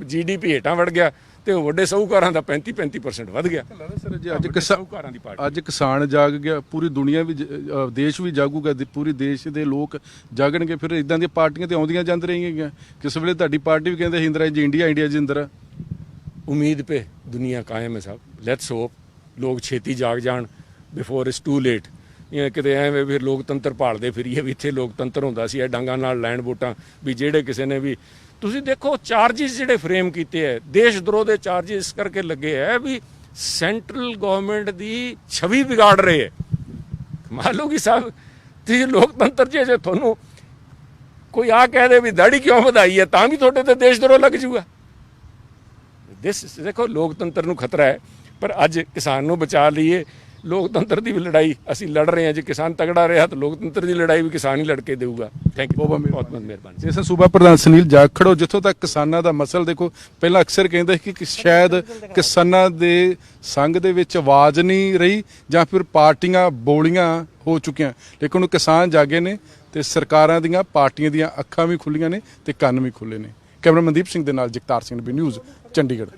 Speaker 2: GDP ਹੇਠਾਂ ਵੜ ਗਿਆ, ਤੇ ਉਹ ਵੱਡੇ ਸਾਹੂਕਾਰਾਂ ਦਾ 35% ਵੱਧ ਗਿਆ।
Speaker 1: ਸਰ ਜੀ ਅੱਜ ਕਿਸਾਨ ਜਾਗ ਗਿਆ, ਪੂਰੀ ਦੁਨੀਆ ਵੀ ਦੇਸ਼ ਵੀ ਜਾਗੂਗਾ, ਪੂਰੀ ਦੇਸ਼ ਦੇ ਲੋਕ ਜਾਗਣਗੇ। ਫਿਰ ਇਦਾਂ ਦੀਆਂ ਪਾਰਟੀਆਂ ਤੇ ਆਉਂਦੀਆਂ ਜਾਂਦੀਆਂ ਰਹੀਆਂ। ਕਿਸ ਵੇਲੇ ਤੁਹਾਡੀ ਪਾਰਟੀ ਵੀ ਕਹਿੰਦੇ ਹਿੰਦਰਾ ਜੀ ਇੰਡੀਆ, ਇੰਡੀਆ ਜੀ ਇੰਦਰਾ।
Speaker 2: ਉਮੀਦ पे दुनिया कायम है साहब। लेट्स होप लोग ਛੇਤੀ ਜਾਗ ਜਾਣ ਬਿਫੋਰ ਇਟਸ ਟੂ ਲੇਟ। ਇਹ ਕਿਤੇ ਐਵੇਂ ਫਿਰ ਲੋਕਤੰਤਰ ਭਾਲਦੇ ਫਿਰੀਏ ਵੀ ਇੱਥੇ ਲੋਕਤੰਤਰ ਹੁੰਦਾ ਸੀ, ਇਹ ਡਾਂਗਾਂ ਨਾਲ ਲੈਣ ਵੋਟਾਂ ਵੀ ਜਿਹੜੇ ਕਿਸੇ ਨੇ ਵੀ। ਤੁਸੀਂ ਦੇਖੋ ਚਾਰਜਿਸ ਜਿਹੜੇ ਫਰੇਮ ਕੀਤੇ ਹੈ, ਦੇਸ਼ ਦਰੋਹ ਦੇ ਚਾਰਜਿਸ ਕਰਕੇ ਲੱਗੇ ਹੈ ਵੀ ਸੈਂਟਰਲ ਗਵਰਨਮੈਂਟ ਦੀ ਛਵੀ ਵਿਗਾੜ ਰਹੇ ਹੈ। ਮੰਨ ਲਓ ਕਿ ਸਾਹਿਬ ਤੁਸੀਂ ਲੋਕਤੰਤਰ 'ਚ ਜੇ ਤੁਹਾਨੂੰ ਕੋਈ ਆ ਕਹਿ ਦੇ ਵੀ ਦਾੜੀ ਕਿਉਂ ਵਧਾਈ ਹੈ ਤਾਂ ਵੀ ਤੁਹਾਡੇ ਤੇ ਦੇਸ਼ ਦਰੋਹ ਲੱਗ ਜੂਗਾ। ਦੇਖੋ ਲੋਕਤੰਤਰ ਨੂੰ ਖਤਰਾ ਹੈ, ਪਰ ਅੱਜ ਕਿਸਾਨ ਨੂੰ ਬਚਾ ਲਈਏ। ਲੋਕਤੰਤਰ ਦੀ ਵੀ ਲੜਾਈ ਅਸੀਂ ਲੜ ਰਹੇ ਹਾਂ। ਜੇ ਕਿਸਾਨ ਤਗੜਾ ਰਿਹਾ ਤਾਂ ਲੋਕਤੰਤਰ ਦੀ ਲੜਾਈ ਵੀ ਕਿਸਾਨ ਹੀ ਲੜ ਕੇ ਦੇਊਗਾ। ਥੈਂਕ ਯੂ, ਬਹੁਤ ਬਹੁਤ ਮਿਹਰਬਾਨੀ।
Speaker 1: ਇਸ ਸੂਬਾ ਪ੍ਰਧਾਨ ਸੁਨੀਲ ਜਾਖੜ, ਜਿੱਥੋਂ ਤੱਕ ਕਿਸਾਨਾਂ ਦਾ ਮਸਲਾ, ਦੇਖੋ ਪਹਿਲਾਂ ਅਕਸਰ ਕਹਿੰਦੇ ਕਿ ਸ਼ਾਇਦ ਕਿਸਾਨਾਂ ਦੇ ਸੰਘ ਦੇ ਵਿੱਚ ਆਵਾਜ਼ ਨਹੀਂ ਰਹੀ ਜਾਂ ਫਿਰ ਪਾਰਟੀਆਂ ਬੋਲੀਆਂ ਹੋ ਚੁੱਕੀਆਂ, ਲੇਕਿਨ ਹੁਣ ਕਿਸਾਨ ਜਾਗੇ ਨੇ ਤੇ ਸਰਕਾਰਾਂ ਦੀਆਂ ਪਾਰਟੀਆਂ ਦੀਆਂ ਅੱਖਾਂ ਵੀ ਖੁੱਲੀਆਂ ਨੇ ਤੇ ਕੰਨ ਵੀ ਖੁੱਲੇ ਨੇ। ਕੈਮਰਾ ਮਨਦੀਪ ਸਿੰਘ ਦੇ ਨਾਲ ਜਗਤਾਰ ਸਿੰਘ ਨਿਊਜ਼ ਚੰਡੀਗੜ੍ਹ।